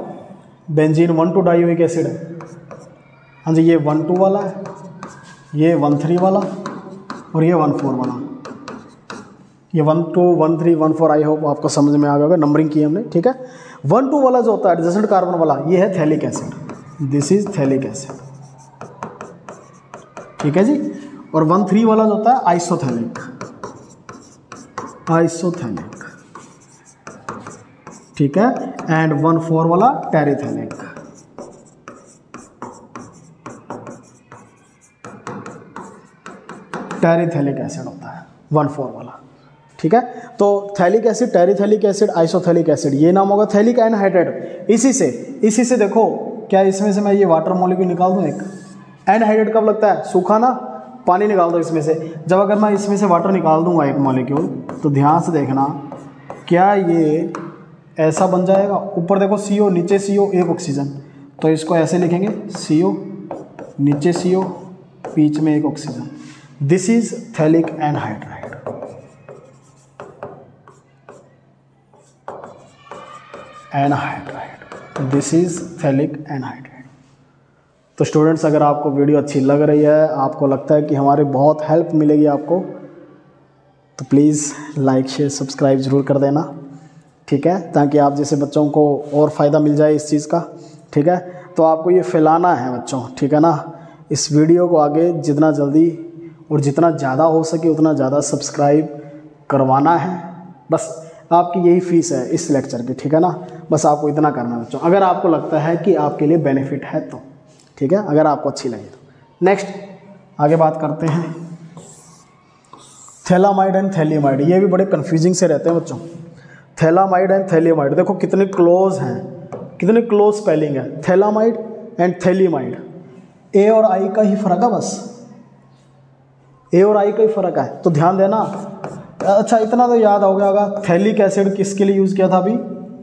Speaker 1: बेंजीन 1,2 डाइओइक एसिड है, हाँ जी, ये 1,2 वाला है, ये 1,3 वाला और ये 1,4 वाला। ये 1,2, 1,3, 1,4 आई होप आपको समझ में आ गया होगा, नंबरिंग की हमने, ठीक है। 1,2 वाला जो होता है एडजेसेंट कार्बन वाला, ये है phthalic acid, this is phthalic acid, ठीक है जी। और 1,3 वाला जो होता है आइसोथैलिक, आइसोथैलिक, ठीक है। एंड 1,4 वाला टेरिथैलिक, टेरिथैलिक एसिड होता है 1,4 वाला, ठीक है। तो phthalic acid, टेरिथैलिक acid, isophthalic acid, ये नाम होगा थैलिक एनहाइड्राइड। इसी से देखो, क्या इसमें से मैं ये वाटर मॉलिक्यूल निकाल दूँ एक, एनहाइड्राइड कब लगता है? सूखा ना, पानी निकाल दो इसमें से। जब अगर मैं इसमें से वाटर निकाल दूंगा एक मॉलिक्यूल, तो ध्यान से देखना, क्या ये ऐसा बन जाएगा? ऊपर देखो CO, नीचे CO, एक ऑक्सीजन, तो इसको ऐसे लिखेंगे CO, नीचे CO, बीच में एक oxygen. This is phthalic anhydride, anhydride, this is phthalic anhydride. तो स्टूडेंट्स, अगर आपको वीडियो अच्छी लग रही है, आपको लगता है कि हमारे बहुत हेल्प मिलेगी आपको, तो प्लीज़ लाइक, शेयर, सब्सक्राइब ज़रूर कर देना, ठीक है, ताकि आप जैसे बच्चों को और फ़ायदा मिल जाए इस चीज़ का, ठीक है। तो आपको ये फैलाना है बच्चों, ठीक है ना, इस वीडियो को आगे जितना जल्दी और जितना ज़्यादा हो सके उतना ज़्यादा सब्सक्राइब करवाना है। बस आपकी यही फ़ीस है इस लेक्चर की, ठीक है ना। बस आपको इतना करना है बच्चों, अगर आपको लगता है कि आपके लिए बेनिफिट है तो, ठीक है, अगर आपको अच्छी लगे तो। नेक्स्ट आगे बात करते हैं थैलामाइड एंड थैलियमाइड। ये भी बड़े कन्फ्यूजिंग से रहते हैं बच्चों, थैलामाइड एंड थैलियमाइड। देखो कितने क्लोज हैं, कितने क्लोज स्पेलिंग है, थैलामाइड एंड थैलियमाइड। ए और आई का ही फर्क है, बस ए और आई का ही फर्क है, तो ध्यान देना। अच्छा, इतना तो याद हो गया होगा, थैलिक एसिड किसके लिए यूज़ किया था अभी?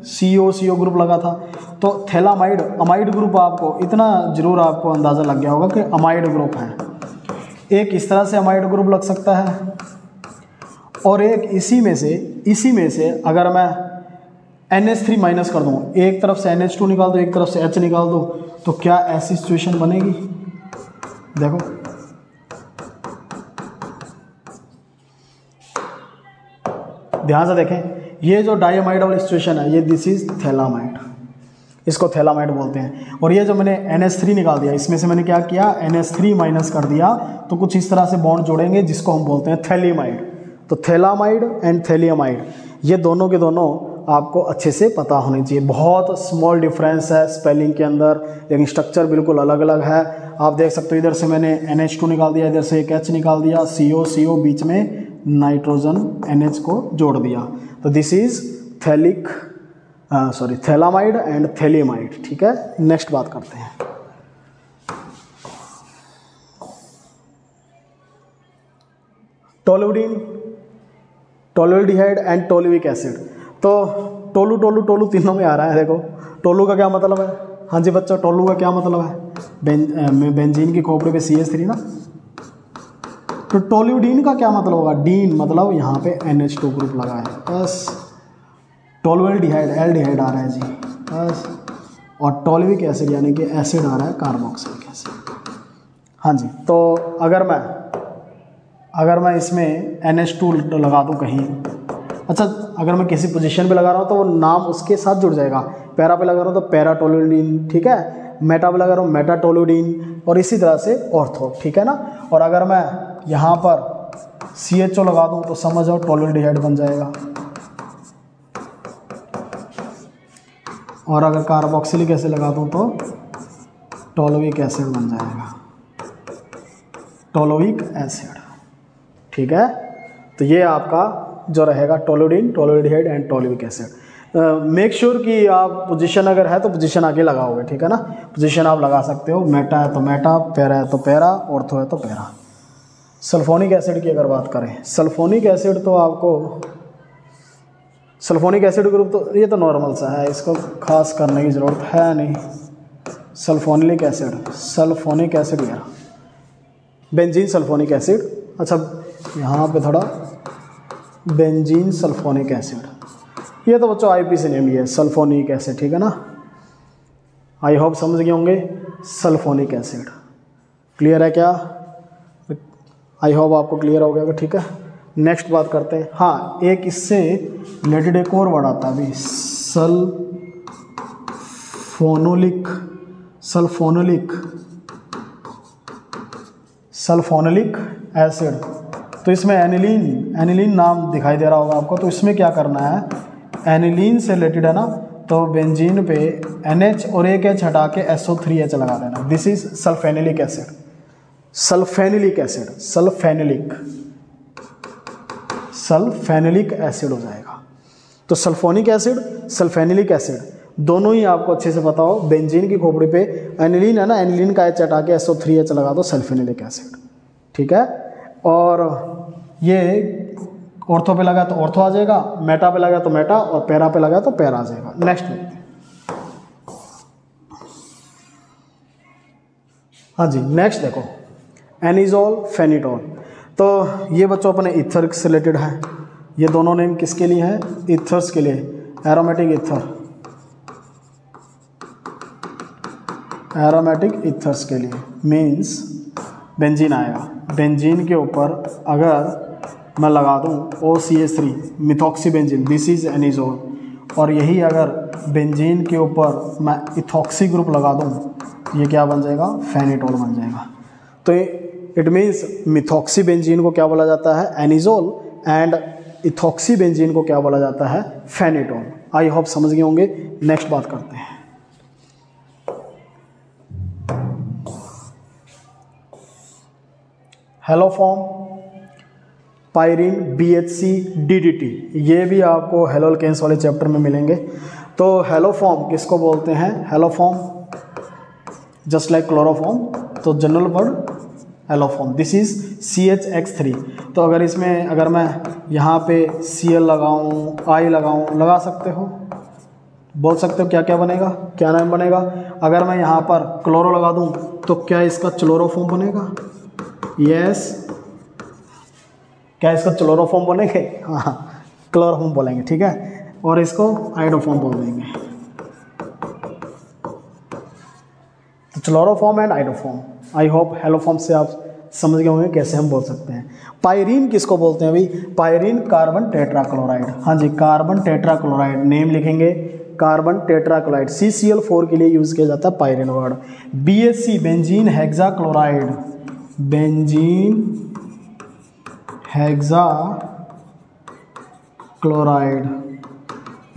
Speaker 1: CO ग्रुप लगा था, तो थैलामाइड अमाइड ग्रुप, आपको इतना जरूर आपको अंदाज़ा लग गया होगा कि अमाइड ग्रुप है। एक इस तरह से अमाइड ग्रुप लग सकता है, और एक इसी में से अगर मैं NH3 माइनस कर दूँ, एक तरफ से NH2 निकाल दो, एक तरफ से H निकाल दो, तो क्या ऐसी सिचुएशन बनेगी? देखो ध्यान से देखें, ये जो डायमाइड वाली सिचुएशन है ये दिस इज थैलामाइड, इसको थैलामाइड बोलते हैं। और ये जो मैंने NH3 निकाल दिया, इसमें से मैंने क्या किया, NH3 माइनस कर दिया, तो कुछ इस तरह से बॉन्ड जोड़ेंगे जिसको हम बोलते हैं थैलीमाइड। तो थैलामाइड एंड थैलियमाइड ये दोनों के दोनों आपको अच्छे से पता होने चाहिए। बहुत स्मॉल डिफरेंस है स्पेलिंग के अंदर, लेकिन स्ट्रक्चर बिल्कुल अलग अलग है। आप देख सकते हो इधर से मैंने NH2 निकाल दिया, इधर से एक H निकाल दिया, CO बीच में नाइट्रोजन NH को जोड़ दिया। तो this is phthalamide and phthalimide. ठीक है, नेक्स्ट बात करते हैं। Toluidine, tolualdehyde and toluic acid. तो टोलू टोलू टोलू तीनों में आ रहा है। देखो टोलू का क्या मतलब है, हाँ जी बच्चों, टोलू का क्या मतलब है, बेंजीन की खोपड़ी पे CH3 ना। तो टोल्यूडीन का क्या मतलब होगा, डीन मतलब यहाँ पे NH2 ग्रुप लगा है बस। टोलुइल्डिहाइड एल्डिहाइड आ रहा है जी बस, और टोलुइक एसिड यानी कि एसिड आ रहा है कार्बोक्सिलिक एसिड। हाँ जी, तो अगर मैं इसमें NH2 लगा दूँ कहीं, अच्छा अगर मैं किसी पोजीशन पे लगा रहा हूँ तो वो नाम उसके साथ जुड़ जाएगा। पैरा पे लगा रहा हूँ तो पैराटोलुडीन, ठीक है, मेटा पे लगा रहा हूँ मेटाटोलुडीन, और इसी तरह से ऑर्थो, ठीक है ना। और अगर मैं यहाँ पर CHO लगा दूँ तो समझ जाओ टोल्यूल्डिहाइड बन जाएगा, और अगर कार्बोक्सिलिक एसिड लगा दूँ तो टोलुइक एसिड बन जाएगा, टोलुइक एसिड। ठीक है, तो ये आपका जो रहेगा toluidine, tolualdehyde and toluic acid. Make sure कि आप पोजीशन अगर है तो पोजीशन आगे लगाओगे, ठीक है ना। पोजीशन आप लगा सकते हो, मेटा है तो मेटा, पैरा है तो पैरा, ऑर्थो है तो पैरा। सल्फोनिक एसिड की अगर बात करें, सल्फोनिक एसिड तो आपको, सल्फोनिक एसिड ग्रुप तो ये तो नॉर्मल सा है, इसको खास करने की ज़रूरत है नहीं। सल्फोनिक एसिड, सल्फोनिक एसिड यार, बेंजीन सल्फोनिक एसिड। अच्छा यहाँ पे थोड़ा बेंजीन सल्फोनिक एसिड, ये तो बच्चों IP से नेम है सल्फोनिक एसिड, ठीक है ना। आई होप समझ गए होंगे। सल्फोनिक एसिड क्लियर है क्या, आई होप आपको क्लियर हो गया, ठीक है। नेक्स्ट बात करते हैं। हाँ, एक इससे रिलेटेड एक और वर्ड आता है अभी, सल्फोनोलिक, सल्फोनोलिक, सल्फोनोलिक एसिड। तो इसमें एनिलीन, एनिलीन नाम दिखाई दे रहा होगा आपको। तो इसमें क्या करना है, एनिलीन से रिलेटेड है ना, तो बेंजीन पे NH और एक H हटा के SO3H लगा देना। This is sulphanilic acid, sulphanilic acid, sulphanilic, sulphanilic acid हो जाएगा। तो सल्फोनिक एसिड, सल्फेनिलिक एसिड दोनों ही आपको अच्छे से पता हो। बेंजीन की खोपड़ी पे एनिलीन है ना, एनिलीन का H हटा के SO3H लगा दो, सल्फेनिलिक एसिड, ठीक है। और ये ऑर्थो पे लगा तो ऑर्थो आ जाएगा, मेटा पे लगा तो मेटा, और पैरा पे लगा तो पैरा आ जाएगा। नेक्स्ट देखते हैं। हाँ जी, नेक्स्ट देखो, एनिजोल, फेनिटोल। तो ये बच्चों अपने ईथर से रिलेटेड है। ये दोनों नेम किसके लिए हैं, ईथर्स के लिए। एरोमेटिक ईथर, एरोमेटिक ईथर्स के लिए मीन्स बेंजीन आएगा। बेंजीन के ऊपर अगर मैं लगा दूं OCH3 मिथॉक्सीबेंजीन, दिस इज एनिजोल। और यही अगर बेंजीन के ऊपर मैं इथॉक्सी ग्रुप लगा दूं, ये क्या बन जाएगा, फेनिटोल बन जाएगा। तो इट मीन्स मिथॉक्सीबेंजीन को क्या बोला जाता है, एनिजोल, एंड इथॉक्सीबेंजीन को क्या बोला जाता है, फेनिटोल। आई होप समझ गए होंगे। नेक्स्ट बात करते हैं। हेलोफॉर्म, पायरीन, BHC, DDT, ये भी आपको हेलोल्केन्स वाले चैप्टर में मिलेंगे। तो हेलोफॉर्म किसको बोलते हैं, हेलोफॉर्म जस्ट लाइक क्लोरोफॉर्म, तो general word haloform. This is CHX3। तो अगर इसमें अगर मैं यहाँ पे Cl लगाऊँ, I लगाऊँ, लगा सकते हो, बोल सकते हो क्या क्या बनेगा, क्या नाम बनेगा। अगर मैं यहाँ पर क्लोरो लगा दूँ तो क्या इसका क्लोरोफॉर्म बनेगा, यस। क्या इसका क्लोरोफॉर्म बनेंगे, हाँ क्लोरोफॉर्म बोलेंगे, ठीक है। और इसको आइडोफॉर्म बोल देंगे। तो chloroform and iodoform. I hope haloform से आप समझ गए होंगे कैसे हम बोल सकते हैं। पायरीन किसको बोलते हैं भाई? Pyrene carbon tetrachloride. हाँ जी, कार्बन टेट्राक्लोराइड, नेम लिखेंगे कार्बन टेट्राक्लोराइड। CCl4 के लिए यूज़ किया जाता है pyrene word. BHC benzene hexachloride, benzene hexachloride.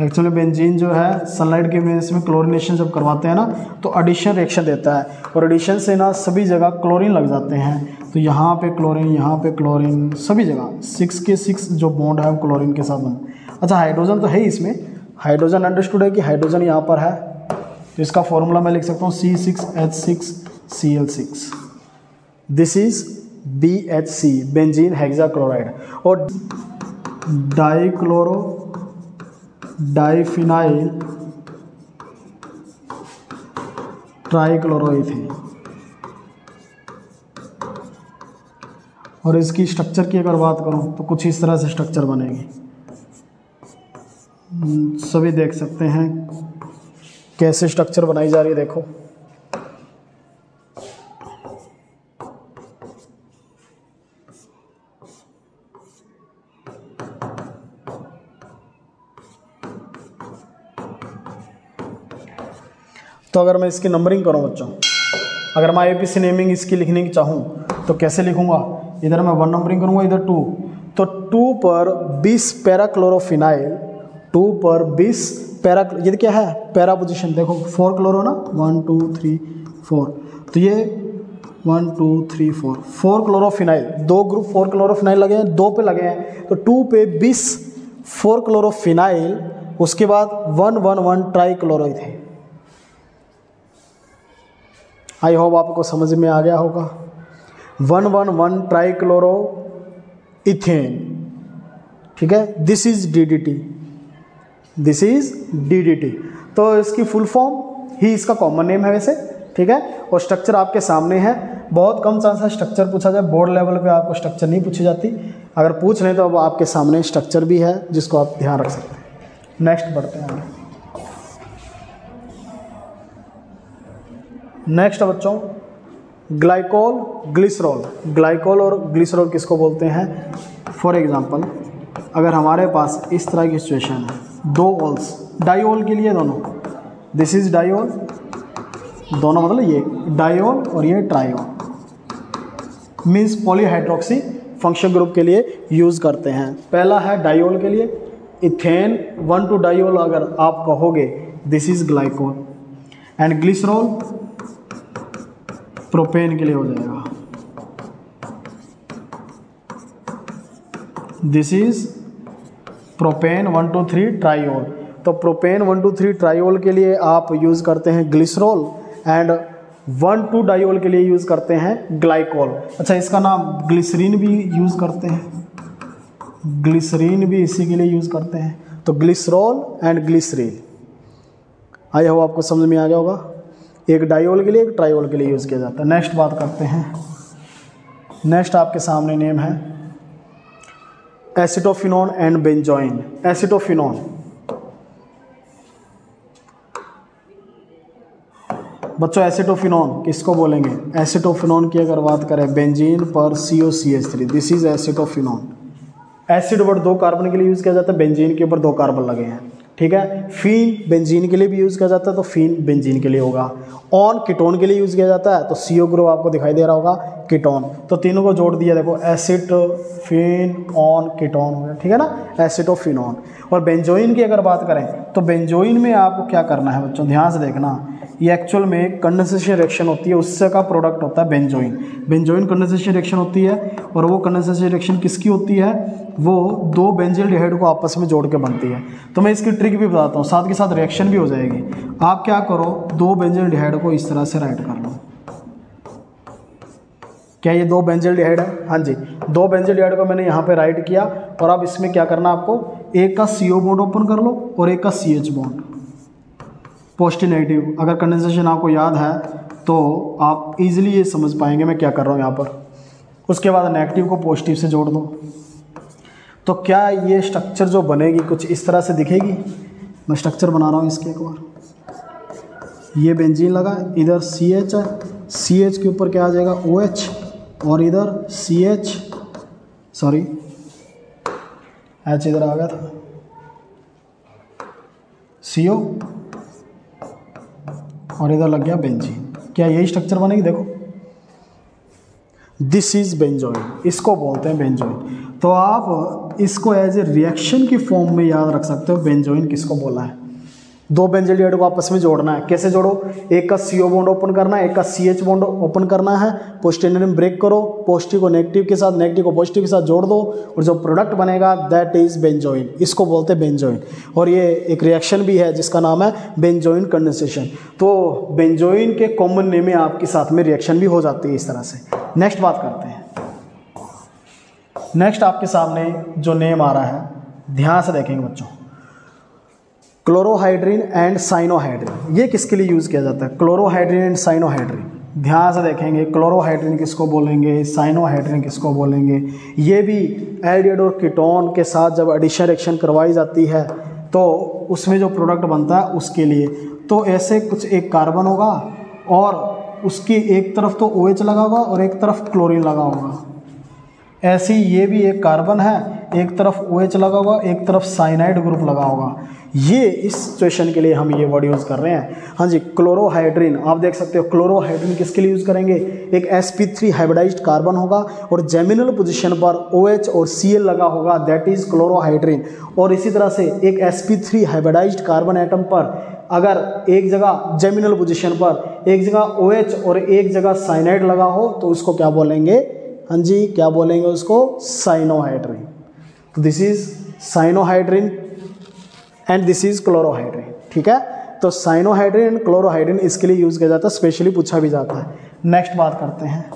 Speaker 1: Actually benzene जो है सनलाइट के बेस में क्लोरीनेशन जब करवाते हैं ना तो एडिशन रिएक्शन देता है, और एडिशन से ना सभी जगह क्लोरीन लग जाते हैं। तो यहाँ पे क्लोरीन, यहाँ पे क्लोरीन, सभी जगह 6 के 6 जो बॉन्ड है वो क्लोरीन के साथ बन। अच्छा, हाइड्रोजन तो है ही इसमें, हाइड्रोजन अंडरस्टूड है कि हाइड्रोजन यहाँ पर है, तो इसका फॉर्मूला मैं लिख सकता हूँ C6H6Cl6। This is BHC benzene hexachloride. और डाइफिनाइल ट्राइक्लोरोइथेन। और इसकी स्ट्रक्चर की अगर बात करूं तो कुछ इस तरह से स्ट्रक्चर बनेगी, सभी देख सकते हैं कैसे स्ट्रक्चर बनाई जा रही है। देखो तो अगर मैं इसकी नंबरिंग करूं बच्चों, अगर मैं IUPAC नेमिंग इसकी लिखने की चाहूं तो कैसे लिखूंगा? इधर मैं 1 नंबरिंग करूंगा, इधर 2, तो 2 पर 20 पैराक्लोरोफिनाइल, 2 पर 20 पैरा, ये क्या है? Para position. देखो 4 क्लोरो ना, 1 2 3 4, तो ये 1 2 3 4 क्लोरोफिनाइल, 2 ग्रुप 4 क्लोरोफिनाइल लगे हैं, 2 पे लगे हैं, तो 2 पे 20 4 क्लोरोफिनाइल, उसके बाद 111 ट्राइक्लोरोइथेन। आई होप आपको समझ में आ गया होगा। 111 ट्राइक्लोरो इथेन, ठीक है। This is DDT, this is DDT। तो इसकी फुल फॉर्म ही इसका कॉमन नेम है वैसे, ठीक है। और स्ट्रक्चर आपके सामने है। बहुत कम चांस है स्ट्रक्चर पूछा जाए, बोर्ड लेवल पे आपको स्ट्रक्चर नहीं पूछी जाती। अगर पूछ लें तो अब आपके सामने स्ट्रक्चर भी है जिसको आप ध्यान रख सकते हैं। नेक्स्ट बढ़ते हैं आगे। नेक्स्ट बच्चों, ग्लाइकोल ग्लिसरॉल। ग्लाइकोल और ग्लिसरॉल किसको बोलते हैं? फॉर एग्जांपल अगर हमारे पास इस तरह की सिचुएशन है, 2 ओल्स, डाइओल के लिए दोनों, दिस इज डाइओल, दोनों मतलब ये डाइओल और ये triol, means polyhydroxy function group के लिए यूज़ करते हैं। पहला है डाइओल के लिए, इथेन 1 2 डाइओल अगर आप कहोगे, this is glycol. And glycerol propane के लिए हो जाएगा, दिस इज प्रोपेन 1 2 3 ट्राइओल। तो प्रोपेन 1 2 3 ट्राइओल के लिए आप यूज़ करते हैं ग्लिसरॉल, एंड 1 2 डाइओल के लिए यूज़ करते हैं ग्लाइकोल। अच्छा, इसका नाम ग्लिसरीन भी यूज़ करते हैं, ग्लिसरीन भी इसी के लिए यूज़ करते हैं। तो glycerol and glycerine, I hope आपको समझ में आ गया होगा। एक डाइओल के लिए, एक ट्राइओल के लिए यूज़ किया जाता है। नेक्स्ट बात करते हैं। नेक्स्ट आपके सामने नेम है एसिटोफिनोन एंड बेंजोइन। एसिटोफिनोन, बच्चों एसिटोफिनोन किसको बोलेंगे? एसिटोफिनोन की अगर बात करें, बेंजीन पर COCH3, this is acetophenone. Acid word 2 carbon के लिए यूज़ किया जाता है, बेंजीन के ऊपर 2 कार्बन लगे हैं, ठीक है। फीन बेंजीन के लिए भी यूज़ किया जाता है, तो फीन बेंजीन के लिए होगा। ऑन कीटोन के लिए यूज़ किया जाता है, तो CO ग्रुप आपको दिखाई दे रहा होगा, कीटोन। तो तीनों को जोड़ दिया, देखो एसिटोफिन ऑन कीटोन हो गया, ठीक है ना, एसिटोफिनोन। और बेंजोइन की अगर बात करें तो बेंजोइन में आपको क्या करना है बच्चों, ध्यान से देखना। ये एक्चुअल में कंडेंसेशन रिएक्शन होती है, उससे का प्रोडक्ट होता है बेंजोइन। बेंजोइन कंडेंसेशन रिएक्शन होती है, और वो कंडेंसेशन रिएक्शन किसकी होती है? वो 2 बेंजील्डिहाइड को आपस में जोड़ के बनती है। तो मैं इसकी ट्रिक भी बताता हूँ, साथ के साथ रिएक्शन भी हो जाएगी। आप क्या करो, 2 बेंजील्डिहाइड को इस तरह से राइट कर लो। क्या ये 2 बेंजील्डिहाइड है? हाँ जी, 2 बेंजील्डिहाइड को मैंने यहाँ पे राइट किया। और अब इसमें क्या करना आपको, एक का CO बॉन्ड ओपन कर लो और एक का CH बॉन्ड, पॉजिटिव नेगेटिव। अगर कंडेंसेशन आपको याद है तो आप इजीली ये समझ पाएंगे मैं क्या कर रहा हूँ यहाँ पर। उसके बाद नेगेटिव को पॉजिटिव से जोड़ दो। तो क्या ये स्ट्रक्चर जो बनेगी कुछ इस तरह से दिखेगी। मैं स्ट्रक्चर बना रहा हूँ इसके एक बार। ये बेंजीन लगा, इधर CH है, CH के ऊपर क्या आ जाएगा, OH, और इधर CH, सॉरी H इधर आ गया था, CO और इधर लग गया बेंजीन। क्या यही स्ट्रक्चर बनेगी? देखो, दिस इज बेंजोइन, इसको बोलते हैं बेंजोइन। तो आप इसको एज ए रिएक्शन की फॉर्म में याद रख सकते हो, बेंजोइन किसको बोला है। दो बेंजीन एल्डिहाइड को आपस में जोड़ना है, कैसे जोड़ो? एक का CO बॉन्ड ओपन करना है, एक का CH बॉन्ड ओपन करना है, पॉजिटिव में ब्रेक करो, पॉजिटिव को नेगेटिव के साथ, नेगेटिव को पॉजिटिव के साथ जोड़ दो और जो प्रोडक्ट बनेगा दैट इज बेंजोइन, इसको बोलते हैं बेंजोइन। और ये एक रिएक्शन भी है जिसका नाम है बेंजोइन कंडेंसेशन। तो बेंजोइन के कॉमन नेम में आपके साथ में रिएक्शन भी हो जाती है इस तरह से। नेक्स्ट बात करते हैं। नेक्स्ट आपके सामने जो नेम आ रहा है, ध्यान से देखेंगे बच्चों, क्लोरोहाइड्रिन एंड साइनोहाइड्रिन। ये किसके लिए यूज़ किया जाता है? क्लोरोहाइड्रिन एंड साइनोहाइड्रिन। ध्यान से देखेंगे, क्लोरोहाइड्रिन किसको बोलेंगे, साइनोहाइड्रिन किसको बोलेंगे। ये भी एल्डिहाइड और कीटोन के साथ जब एडिशन रिएक्शन करवाई जाती है तो उसमें जो प्रोडक्ट बनता है उसके लिए। तो ऐसे कुछ एक कार्बन होगा और उसकी एक तरफ तो OH लगा होगा और एक तरफ क्लोरीन लगा होगा। ऐसी ये भी एक कार्बन है, एक तरफ OH लगा होगा, एक तरफ साइनाइड ग्रुप लगा होगा। ये इस सिचुएशन के लिए हम ये वर्ड यूज़ कर रहे हैं। हाँ जी, क्लोरोहाइड्रिन आप देख सकते हो। क्लोरोहाइड्रिन किसके लिए यूज़ करेंगे? एक sp3 हाइब्रिडाइज्ड कार्बन होगा और जेमिनल पोजीशन पर OH और Cl लगा होगा, दैट इज क्लोरोहाइड्रिन। और इसी तरह से एक sp3 हाइब्रिडाइज्ड कार्बन एटम पर अगर एक जगह जेमिनल पोजीशन पर एक जगह OH और एक जगह साइनाइड लगा हो तो उसको क्या बोलेंगे? हाँ जी, क्या बोलेंगे उसको? साइनोहाइड्रिन। तो this is cyanohydrin and this is chlorohydrin. ठीक है, तो साइनोहाइड्रिन एंड क्लोरोहाइड्रिन इसके लिए यूज किया जाता है, स्पेशली पूछा भी जाता है। नेक्स्ट बात करते हैं,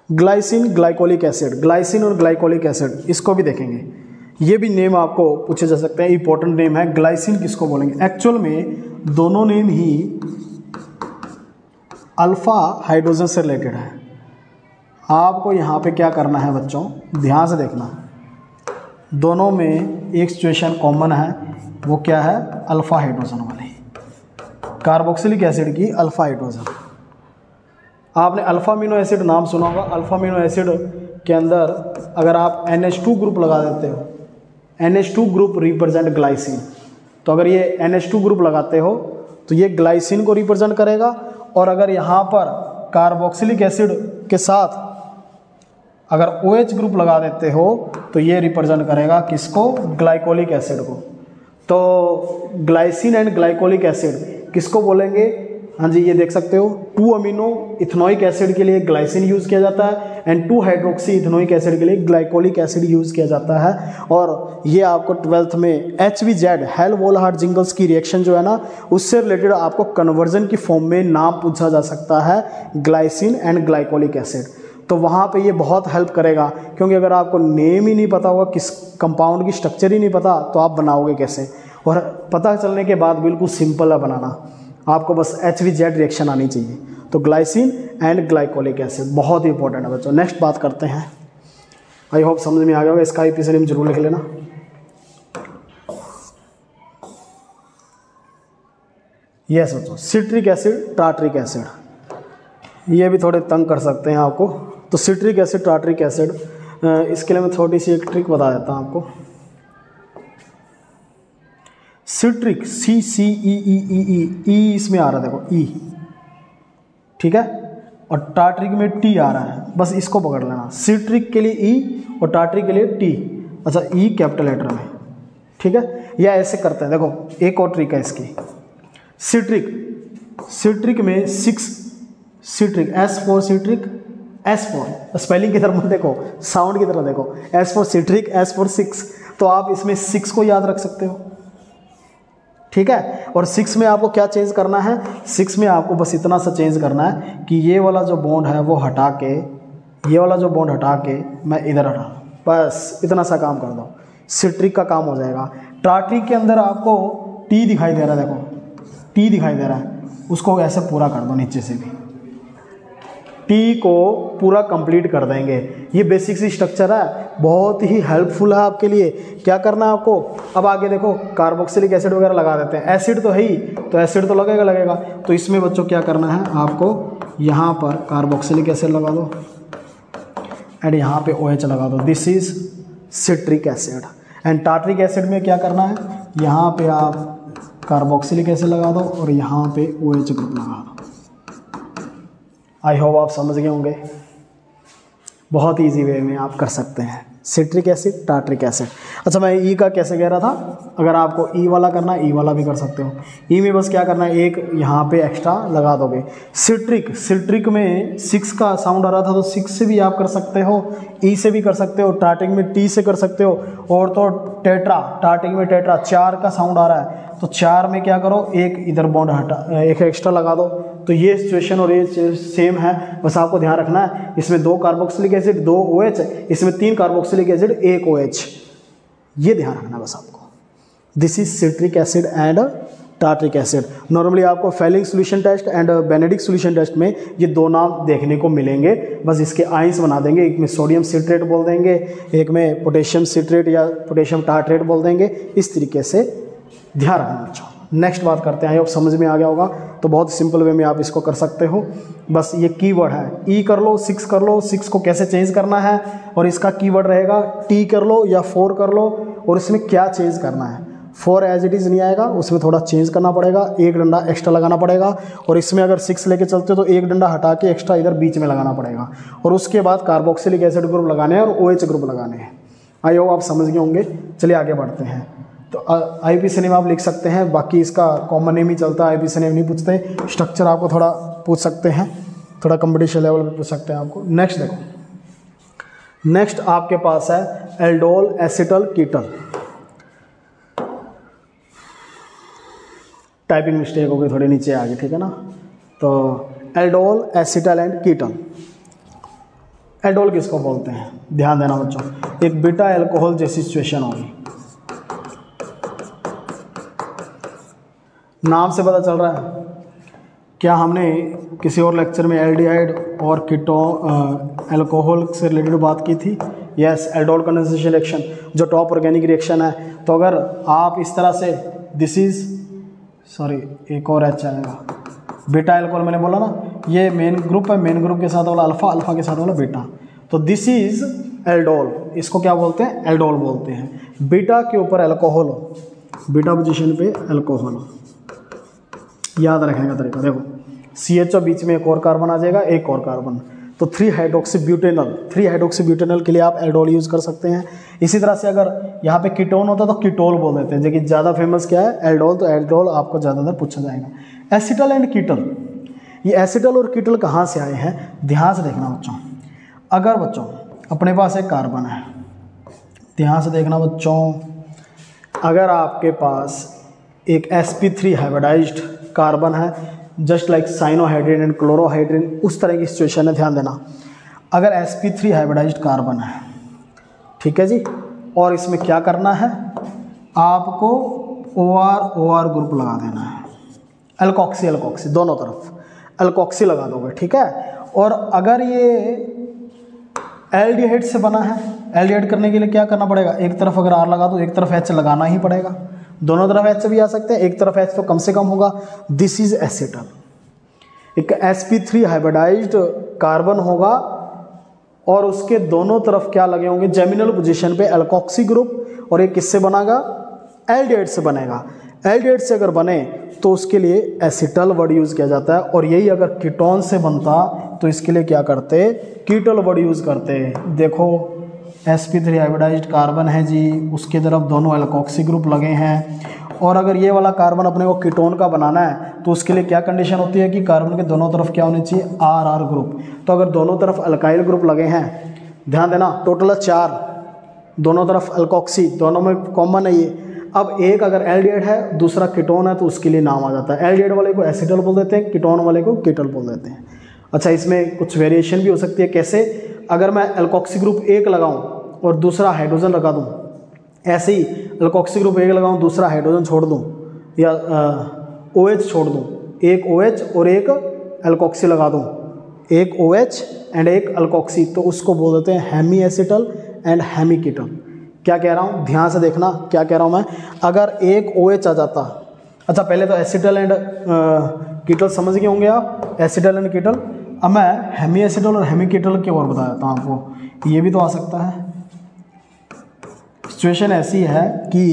Speaker 1: ग्लाइसिन ग्लाइकोलिक एसिड। ग्लाइसिन और ग्लाइकोलिक एसिड इसको भी देखेंगे, ये भी नेम आपको पूछे जा सकते हैं, इंपॉर्टेंट नेम है। ग्लाइसिन किसको बोलेंगे? एक्चुअल में दोनों नेम ही अल्फा हाइड्रोजन से रिलेटेड है। आपको यहाँ पे क्या करना है बच्चों, ध्यान से देखना, दोनों में एक सिचुएशन कॉमन है, वो क्या है? अल्फा हाइड्रोजन वाली, कार्बोक्सिलिक एसिड की अल्फा हाइड्रोजन। आपने अल्फा अमीनो एसिड नाम सुना होगा। अल्फा अमीनो एसिड के अंदर अगर आप NH2 ग्रुप लगा देते हो, NH2 ग्रुप रिप्रेजेंट ग्लाइसिन, तो अगर ये NH2 ग्रुप लगाते हो तो ये ग्लाइसिन को रिप्रेजेंट करेगा। और अगर यहाँ पर कार्बोक्सिलिक एसिड के साथ अगर OH ग्रुप लगा देते हो तो ये रिप्रेजेंट करेगा किसको? ग्लाइकोलिक एसिड को। तो ग्लाइसिन एंड ग्लाइकोलिक एसिड किसको बोलेंगे? हाँ जी, ये देख सकते हो, 2 अमीनो इथेनोइक एसिड के लिए ग्लाइसिन यूज़ किया जाता है एंड 2 हाइड्रोक्सी इथेनोइक एसिड के लिए ग्लाइकोलिक एसिड यूज़ किया जाता है। और ये आपको 12th में HVZ हेल वोल्हार्ट जिंगल्स की रिएक्शन जो है ना, उससे रिलेटेड आपको कन्वर्जन की फॉर्म में नाम पूछा जा सकता है, ग्लाइसिन एंड ग्लाइकोलिक एसिड। तो वहाँ पे ये बहुत हेल्प करेगा, क्योंकि अगर आपको नेम ही नहीं पता होगा, किस कंपाउंड की स्ट्रक्चर ही नहीं पता, तो आप बनाओगे कैसे? और पता चलने के बाद बिल्कुल सिंपल है बनाना, आपको बस HVZ रिएक्शन आनी चाहिए। तो ग्लाइसिन एंड ग्लाइकोलिक एसिड बहुत ही इंपॉर्टेंट है बच्चों। नेक्स्ट बात करते हैं, आई होप समझ में आ गया होगा, इसका एपिसोड जरूर लिख लेना। यस बच्चों, सिट्रिक एसिड टार्ट्रिक एसिड, ये भी थोड़े तंग कर सकते हैं आपको। तो सिट्रिक एसिड टार्ट्रिक एसिड, इसके लिए मैं थोड़ी सी एक ट्रिक बता देता हूँ आपको। सिट्रिक CCEEE इसमें आ रहा है, देखो E, ठीक है, और टार्ट्रिक में T आ रहा है, बस इसको पकड़ लेना। सिट्रिक के लिए E और टार्ट्रिक के लिए T। अच्छा, E कैपिटल लेटर में, ठीक है। या ऐसे करते हैं, देखो एक और ट्रिक है इसकी। सिट्रिक में 6 citric, S for citric, S for, spelling की तरफ मत देखो, साउंड की तरफ देखो, S for citric, S for 6। तो आप इसमें 6 को याद रख सकते हो, ठीक है। और 6 में आपको क्या चेंज करना है? 6 में आपको बस इतना सा चेंज करना है कि ये वाला जो बॉन्ड है वो हटा के, ये वाला जो बॉन्ड हटा के मैं इधर हटा, बस इतना सा काम कर दो, सिट्रिक का काम हो जाएगा। टार्ट्रिक के अंदर आपको T दिखाई दे रहा है, देखो T दिखाई दे रहा है, उसको ऐसे पूरा कर दो, नीचे से भी T को पूरा कंप्लीट कर देंगे। ये बेसिक सी स्ट्रक्चर है, बहुत ही हेल्पफुल है आपके लिए। क्या करना है आपको, अब आगे देखो कार्बोक्सिलिक एसिड वगैरह लगा देते हैं, एसिड तो है ही, तो एसिड तो लगेगा। तो इसमें बच्चों क्या करना है आपको, यहाँ पर कार्बोक्सिलिक एसिड लगा दो एंड यहाँ पे OH लगा दो, this is citric acid. And tartaric acid में क्या करना है, यहाँ पे आप कार्बोक्सिलिक एसिड लगा दो और यहाँ पे OH ग्रुप लगा दो। आई होप आप समझ गए होंगे, बहुत ईजी वे में आप कर सकते हैं, सिट्रिक एसिड, टार्ट्रिक एसिड। अच्छा मैं ई का कैसे कह रहा था, अगर आपको ई वाला करना है ई वाला भी कर सकते हो। ई में बस क्या करना है, एक यहाँ पे एक्स्ट्रा लगा दोगे। सिट्रिक में 6 का साउंड आ रहा था तो 6 से भी आप कर सकते हो, ई से भी कर सकते हो, टार्टिक में टी से कर सकते हो, और तो टेट्रा, टार्टिक में टेट्रा 4 का साउंड आ रहा है तो 4 में क्या करो, एक इधर बॉन्ड हटा, एक एक्स्ट्रा लगा दो। तो ये सिचुएशन और ये सेम है, बस आपको ध्यान रखना है इसमें 2 कार्बोक्सिलिक एसिड 2 OH, इसमें 3 कार्बोक्सिलिक एसिड 1 OH, ये ध्यान रखना बस आपको। This is citric acid and tartaric acid. Normally आपको Fehling solution test and Benedict solution test में ये 2 नाम देखने को मिलेंगे, बस इसके आइंस बना देंगे, एक में सोडियम सिट्रेट बोल देंगे, एक में पोटेशियम सिट्रेट या पोटेशियम टार्ट्रेट बोल देंगे। इस तरीके से ध्यान रखना बच्चों। नेक्स्ट बात करते हैं, अब समझ में आ गया होगा तो बहुत सिंपल वे में आप इसको कर सकते हो। बस ये कीवर्ड है, ई कर लो, 6 कर लो, 6 को कैसे चेंज करना है, और इसका कीवर्ड रहेगा टी कर लो या 4 कर लो, और इसमें क्या चेंज करना है। 4 एज इट इज़ नहीं आएगा, उसमें थोड़ा चेंज करना पड़ेगा, एक डंडा एक्स्ट्रा लगाना पड़ेगा, और इसमें अगर 6 लेके चलते हो तो एक डंडा हटा के एक्स्ट्रा इधर बीच में लगाना पड़ेगा, और उसके बाद कार्बोक्सिलिक एसिड ग्रुप लगाने हैं और OH ग्रुप लगाने हैं। आई होप आप समझ गए होंगे। चलिए आगे बढ़ते हैं। तो IPCNM आप लिख सकते हैं, बाकी इसका कॉमन नेम ही चलता है, IPCNM नहीं पूछते। स्ट्रक्चर आपको थोड़ा पूछ सकते हैं, थोड़ा कंपटीशन लेवल पे पूछ सकते हैं आपको। नेक्स्ट देखो, नेक्स्ट आपके पास है एल्डोल एसिटल कीटल। टाइपिंग मिस्टेक हो गई थोड़ी, नीचे आ गई, ठीक है ना। तो aldol acetal and ketal. Aldol किसको बोलते हैं, ध्यान देना बच्चों, एक बीटा एल्कोहल जैसी सिचुएशन होगी। नाम से पता चल रहा है, क्या हमने किसी और लेक्चर में एल्डिहाइड और एल्कोहल से रिलेटेड बात की थी। यस, एल्डोल कंडेंसेशन रिएक्शन जो टॉप ऑर्गेनिक रिएक्शन है। तो अगर आप इस तरह से, दिस इज एक और एच आएगा, बीटा एल्कोहल मैंने बोला ना, ये मेन ग्रुप है, मेन ग्रुप के साथ वाला अल्फा, अल्फा के साथ वाला बीटा, तो दिस इज एल्डोल। इसको क्या बोलते हैं, एल्डोल बोलते हैं। बीटा के ऊपर एल्कोहल हो, बीटा पोजीशन पे एल्कोहल हो, याद रखने का तरीका देखो, CHO बीच में एक और कार्बन आ जाएगा, एक और कार्बन, तो 3 हाइड्रोक्सी ब्यूटेनल के लिए आप एल्डोल यूज़ कर सकते हैं। इसी तरह से अगर यहाँ पे कीटोन होता तो कीटोल बोल देते हैं, जो कि ज़्यादा फेमस क्या है, एल्डोल, तो एल्डोल आपको ज़्यादातर पूछा जाएगा। एसिटल एंड कीटल, ये एसिटल और कीटल कहाँ से आए हैं, ध्यान से देखना बच्चों। अगर बच्चों अपने पास एक कार्बन है, ध्यान से देखना बच्चों, अगर आपके पास एक sp3 हाइब्रिडाइज्ड कार्बन है, जस्ट लाइक साइनोहाइड्रिन एंड क्लोरोहाइड्रिन, उस तरह की सिचुएशन है, ध्यान देना। अगर sp3 हाइब्रिडाइज्ड कार्बन है, ठीक है जी, और इसमें क्या करना है, आपको OR ग्रुप लगा देना है, एल्कोक्सी दोनों तरफ एल्कोक्सी लगा दोगे, ठीक है। और अगर ये एल्डिहाइड से बना है, एल्डिहाइड करने के लिए क्या करना पड़ेगा, एक तरफ अगर R लगा दो, एक तरफ H लगाना ही पड़ेगा। दोनों तरफ H भी आ सकते हैं, एक तरफ H तो कम से कम होगा। दिस इज एसिटल, एक sp3 हाइब्रिडाइज्ड कार्बन होगा और उसके दोनों तरफ क्या लगे होंगे, जेमिनल पोजीशन पे एल्कोक्सी ग्रुप, और एक किससे बनेगा, एल्डिहाइड से बनेगा। एल्डिहाइड से अगर बने तो उसके लिए एसिटल वर्ड यूज़ किया जाता है, और यही अगर कीटोन से बनता तो इसके लिए क्या करते, कीटल वर्ड यूज़ करते। देखो sp3 हाइब्रिडाइज्ड कार्बन है जी, उसके तरफ दोनों एल्कोक्सी ग्रुप लगे हैं, और अगर ये वाला कार्बन अपने को कीटोन का बनाना है तो उसके लिए क्या कंडीशन होती है कि कार्बन के दोनों तरफ क्या होनी चाहिए, RR ग्रुप। तो अगर दोनों तरफ अल्काइल ग्रुप लगे हैं, ध्यान देना, टोटल 4, दोनों तरफ एल्कोक्सी, दोनों में कॉमन है ये। अब एक अगर एल्डिहाइड है, दूसरा कीटोन है, तो उसके लिए नाम आ जाता है, एल्डिहाइड वाले को एसिटल बोल देते हैं, कीटोन वाले को कीटल बोल देते हैं। अच्छा, इसमें कुछ वेरिएशन भी हो सकती है, कैसे, अगर मैं एल्कोक्सी ग्रुप 1 लगाऊँ और दूसरा हाइड्रोजन लगा दूं, ऐसे ही एल्कोक्सी ग्रुप 1 लगाऊं, दूसरा हाइड्रोजन छोड़ दूं, या OH छोड़ दूं, एक OH और एक एल्कोक्सी लगा दूं, एक OH एंड एक एल्कोक्सी, तो उसको बोल देते हैं हेमी एसिटल एंड हेमिकीटल। क्या कह रहा हूँ, ध्यान से देखना क्या कह रहा हूँ मैं। अगर एक OH आ जाता, अच्छा पहले तो एसिटल एंड कीटल समझ गए होंगे आप, एसिटल एंड कीटल। अब मैं हेमी एसिटल और हेमिकीटल की ओर बता देता हूँ आपको, ये भी तो आ सकता है। सिचुएशन ऐसी है कि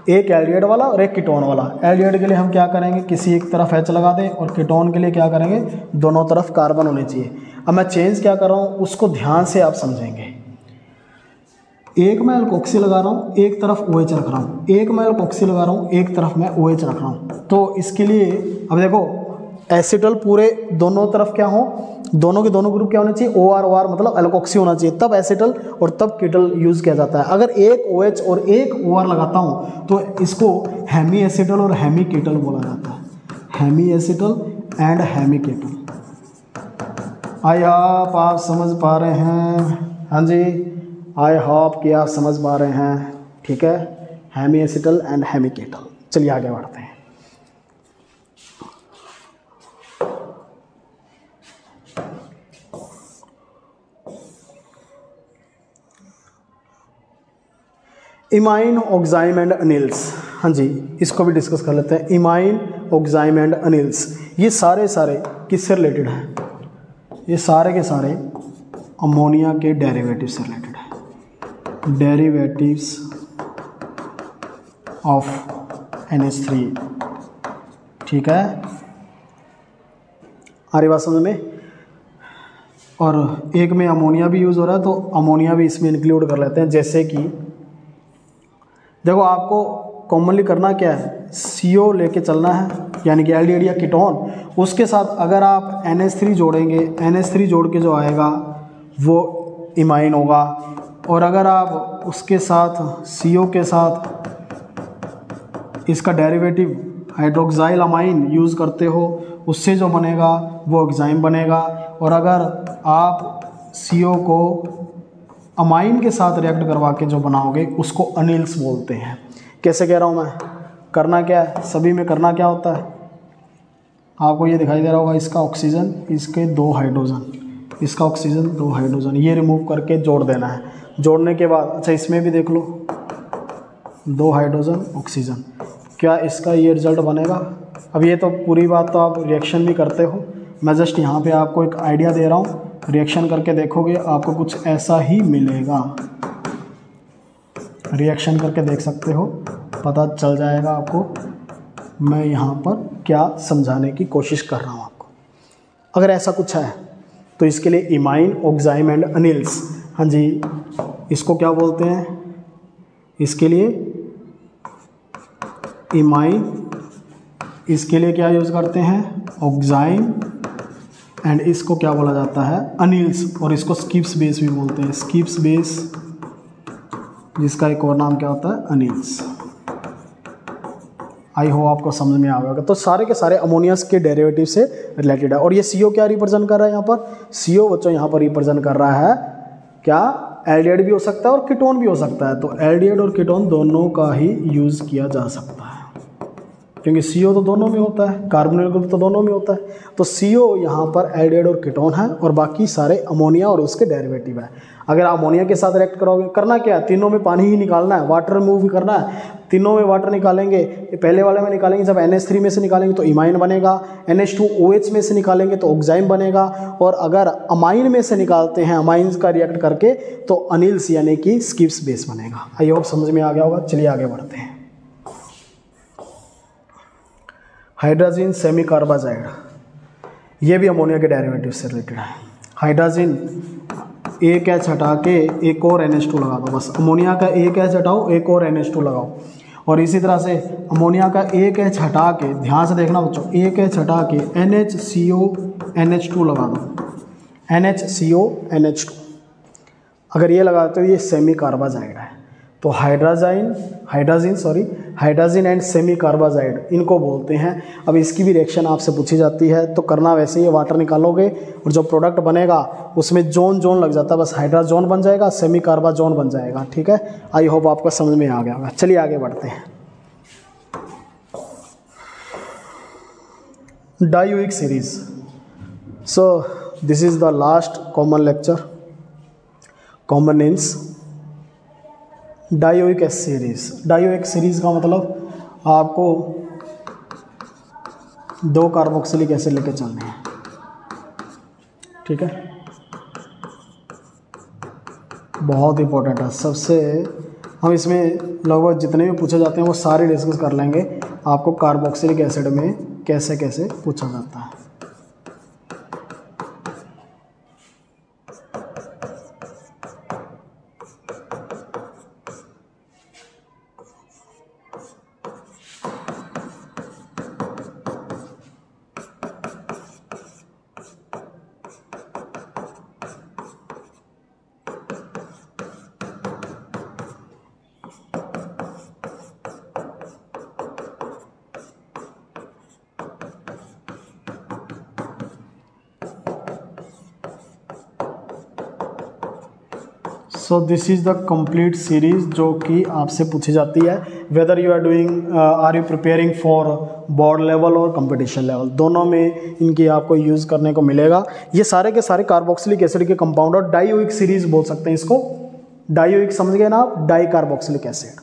Speaker 1: एक एल्डिहाइड वाला और एक कीटोन वाला। एल्डिहाइड के लिए हम क्या करेंगे, किसी एक तरफ H लगा दें, और कीटोन के लिए क्या करेंगे, दोनों तरफ कार्बन होने चाहिए। अब मैं चेंज क्या कर रहा हूँ उसको ध्यान से आप समझेंगे। एक मैं एल्कोक्सी लगा रहा हूँ, एक तरफ OH रख रहा हूँ, एक मैं एल्कोक्सी लगा रहा हूँ, एक तरफ मैं OH रख रहा हूँ। तो इसके लिए अब देखो एसिटल पूरे दोनों तरफ क्या हो, दोनों के दोनों ग्रुप क्या होने चाहिए, OR मतलब एल्कोक्सी होना चाहिए, तब एसिटल और तब कीटल यूज़ किया जाता है। अगर एक OH और एक OR लगाता हूँ तो इसको हेमी एसिटल और हेमी कीटल बोला जाता है, hemi acetal and hemi ketal. I hope आप समझ पा रहे हैं, हाँ जी, आई होप कि आप समझ पा रहे हैं, ठीक है, हेमी एसिटल एंड हेमी कीटल। चलिए आगे बढ़ते हैं। इमाइन, ऑक्साइम एंड अनिल्स, हाँ जी, इसको भी डिस्कस कर लेते हैं। इमाइन, ऑक्साइम एंड अनिल्स, ये सारे किससे रिलेटेड हैं, ये सारे के सारे अमोनिया के डेरिवेटिव से रिलेटेड है, डेरिवेटिव्स ऑफ NH3, ठीक है, आ रही बात समझ में। और एक में अमोनिया भी यूज़ हो रहा है तो अमोनिया भी इसमें इंक्लूड कर लेते हैं। जैसे कि देखो आपको कॉमनली करना क्या है, CO लेके चलना है, यानी कि एल्डिहाइड या कीटोन, उसके साथ अगर आप NH3 जोड़ेंगे, NH3 जोड़ के जो आएगा वो इमाइन होगा। और अगर आप उसके साथ CO के साथ इसका डेरिवेटिव हाइड्रोक्साइल अमाइन यूज़ करते हो, उससे जो बनेगा वो ऑक्साइम बनेगा। और अगर आप CO को अमाइन के साथ रिएक्ट करवा के जो बनाओगे उसको अनिल्स बोलते हैं। कैसे कह रहा हूँ मैं, करना क्या है, सभी में करना क्या होता है, आपको ये दिखाई दे रहा होगा, इसका ऑक्सीजन, इसके 2 हाइड्रोजन, इसका ऑक्सीजन 2 हाइड्रोजन, ये रिमूव करके जोड़ देना है। जोड़ने के बाद अच्छा इसमें भी देख लो 2 हाइड्रोजन ऑक्सीजन, क्या इसका ये रिजल्ट बनेगा। अब ये तो पूरी बात तो आप रिएक्शन भी करते हो, मैं जस्ट यहाँ पे आपको एक आइडिया दे रहा हूँ, रिएक्शन करके देखोगे आपको कुछ ऐसा ही मिलेगा। रिएक्शन करके देख सकते हो, पता चल जाएगा आपको मैं यहाँ पर क्या समझाने की कोशिश कर रहा हूँ आपको। अगर ऐसा कुछ है तो इसके लिए इमाइन, ऑक्साइम एंड अनिल्स, हाँ जी, इसको क्या बोलते हैं, इसके लिए इमाइन, इसके लिए क्या यूज़ करते हैं, ऑक्साइम, एंड इसको क्या बोला जाता है, अनिल्स, और इसको स्किप्स बेस भी बोलते हैं, स्किप्स बेस, जिसका एक और नाम क्या होता है, अनिल्स। आई होप आपको समझ में आ गया। तो सारे के सारे अमोनियस के डेरिवेटिव से रिलेटेड है। और ये CO क्या रिप्रेजेंट कर रहा है यहाँ पर, CO बच्चों यहाँ पर रिप्रेजेंट कर रहा है क्या, एल्डिहाइड भी हो सकता है और कीटोन भी हो सकता है। तो एल्डिहाइड और कीटोन दोनों का ही यूज़ किया जा सकता है, क्योंकि CO तो दोनों में होता है, कार्बोनिल ग्रुप तो दोनों में होता है। तो CO यहाँ पर एल्डिहाइड और कीटोन है और बाकी सारे अमोनिया और उसके डेरिवेटिव है। अगर अमोनिया के साथ रिएक्ट करोगे, करना क्या है, तीनों में पानी ही निकालना है, वाटर रिमूव भी करना है। तीनों में वाटर निकालेंगे, पहले वाले में निकालेंगे जब NH3 में से निकालेंगे तो इमाइन बनेगा, NH2OH में से निकालेंगे तो ऑक्साइम बनेगा, और अगर अमाइन में से निकालते हैं, अमाइन का रिएक्ट करके, तो अनिल्स यानी कि स्किप्स बेस बनेगा। आई होप समझ में आ गया होगा। चलिए आगे बढ़ते हैं। हाइड्रोजन सेमी कार्बाजाइड, ये भी अमोनिया के डेरिवेटिव से रिलेटेड है। हाइड्रोजन एक H हटा के एक और NH2 लगा दो, बस अमोनिया का एक H हटाओ, एक और NH2 लगाओ। और इसी तरह से अमोनिया का एक H हटा के, ध्यान से देखना बच्चों, एक H हटा के NHCO NH2 लगा दो, NHCO NH2। अगर ये लगाते हो ये सेमी कार्बाजाइड है। तो हाइड्रोजन एंड सेमी कार्बाजाइड इनको बोलते हैं। अब इसकी भी रिएक्शन आपसे पूछी जाती है तो करना वैसे ही, वाटर निकालोगे और जो प्रोडक्ट बनेगा उसमें जोन लग जाता है, बस हाइड्रोजन बन जाएगा, सेमी कार्बाजोन बन जाएगा। ठीक है, आई होप आपको समझ में आ गया होगा। चलिए आगे बढ़ते हैं। Dioic series, so this is the last common lecture, common names. Dioic series. Dioic series का मतलब आपको 2 कार्बोक्सिलिक एसिड लेके चलने हैं, ठीक है। बहुत इंपॉर्टेंट है सबसे, हम इसमें लगभग जितने भी पूछे जाते हैं वो सारे डिस्कस कर लेंगे। आपको कार्बोक्सिलिक एसिड में कैसे कैसे पूछा जाता है। So this is the complete series जो कि आपसे पूछी जाती है, whether you are doing are you preparing for board level और कंपटीशन लेवल, दोनों में इनकी आपको यूज़ करने को मिलेगा। ये सारे के सारे कार्बोक्सिलिक एसिड के कंपाउंड और डायोइक सीरीज बोल सकते हैं इसको। डायोइक समझ गए ना आप, डाई कार्बोक्सिलिक एसिड,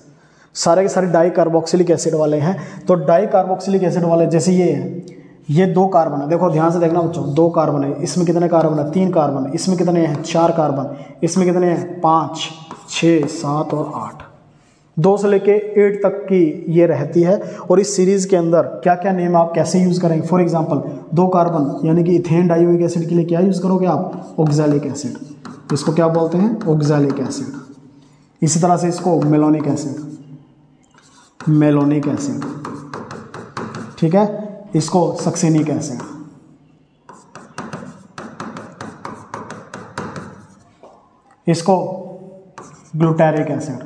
Speaker 1: सारे के सारे डाई कार्बोक्सिलिक एसिड वाले हैं। तो डाई कार्बोक्सिलिक एसिड वाले जैसे ये हैं, ये 2 कार्बन है, देखो ध्यान से देखना बच्चों, 2 कार्बन है, इसमें कितने कार्बन है, 3 कार्बन, इसमें कितने हैं, 4 कार्बन, इसमें कितने हैं, 5, 6, 7 और 8, 2 से लेके 8 तक की ये रहती है। और इस सीरीज के अंदर क्या क्या नेम आप कैसे यूज़ करेंगे, फॉर एग्जांपल 2 कार्बन यानी कि इथेन डायोइक एसिड के लिए क्या यूज़ करोगे आप, ऑक्सैलिक एसिड, इसको क्या बोलते हैं, ऑक्सैलिक एसिड। इसी तरह से इसको मेलोनिक एसिड, मेलोनिक एसिड, ठीक है, इसको सक्सेनिक एसिड, इसको ग्लूटारिक एसिड,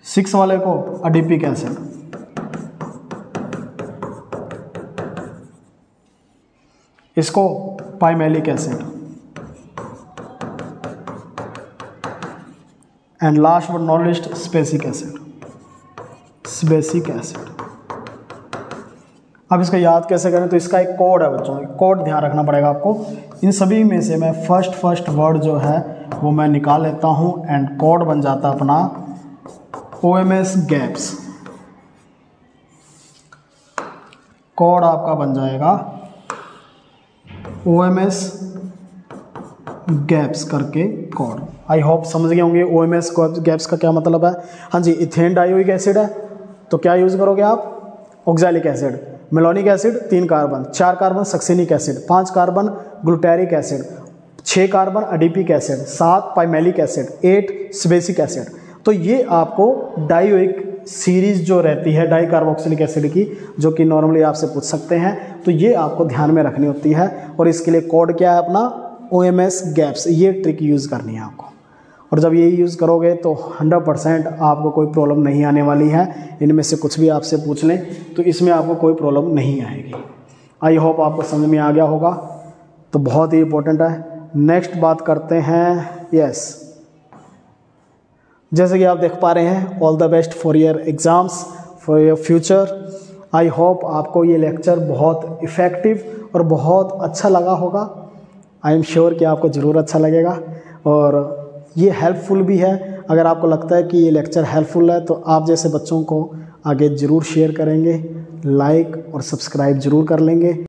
Speaker 1: 6 वाले को एडिपिक एसिड, इसको pimelic acid, and last but not least स्पेसिक acid, basic acid. अब इसका याद कैसे करें, तो इसका एक कोड है बच्चों, एक कोड ध्यान रखना पड़ेगा आपको। इन सभी में से मैं फर्स्ट वर्ड जो है वो मैं निकाल लेता हूं एंड कोड बन जाता अपना OMS गैप्स। कोड आपका बन जाएगा OMS गैप्स करके कोड। आई होप समझ गए होंगे OMS गैप्स का क्या मतलब है। हाँ जी, इथेन डायोइक एसिड है तो क्या यूज़ करोगे आप, oxalic acid, malonic acid 3 carbon, 4 carbon succinic acid, 5 carbon glutaric acid, 6 carbon adipic acid, 7 pimelic acid, 8 स्पेसिक acid. तो ये आपको डायोइक सीरीज जो रहती है डाई कार्बोक्सिलिक एसिड की, जो कि नॉर्मली आपसे पूछ सकते हैं, तो ये आपको ध्यान में रखनी होती है। और इसके लिए कोड क्या है अपना, OMS गैप्स। ये ट्रिक यूज़ करनी है आपको, और जब ये यूज़ करोगे तो 100% आपको कोई प्रॉब्लम नहीं आने वाली है। इनमें से कुछ भी आपसे पूछ लें तो इसमें आपको कोई प्रॉब्लम नहीं आएगी। आई होप आपको समझ में आ गया होगा, तो बहुत ही इंपॉर्टेंट है। नेक्स्ट बात करते हैं, यस, जैसे कि आप देख पा रहे हैं, all the best for your exams, for your future. I hope आपको ये लेक्चर बहुत इफ़ेक्टिव और बहुत अच्छा लगा होगा। आई एम श्योर कि आपको ज़रूर अच्छा लगेगा और ये हेल्पफुल भी है। अगर आपको लगता है कि ये लेक्चर हेल्पफुल है तो आप जैसे बच्चों को आगे ज़रूर शेयर करेंगे, लाइक और सब्सक्राइब ज़रूर कर लेंगे।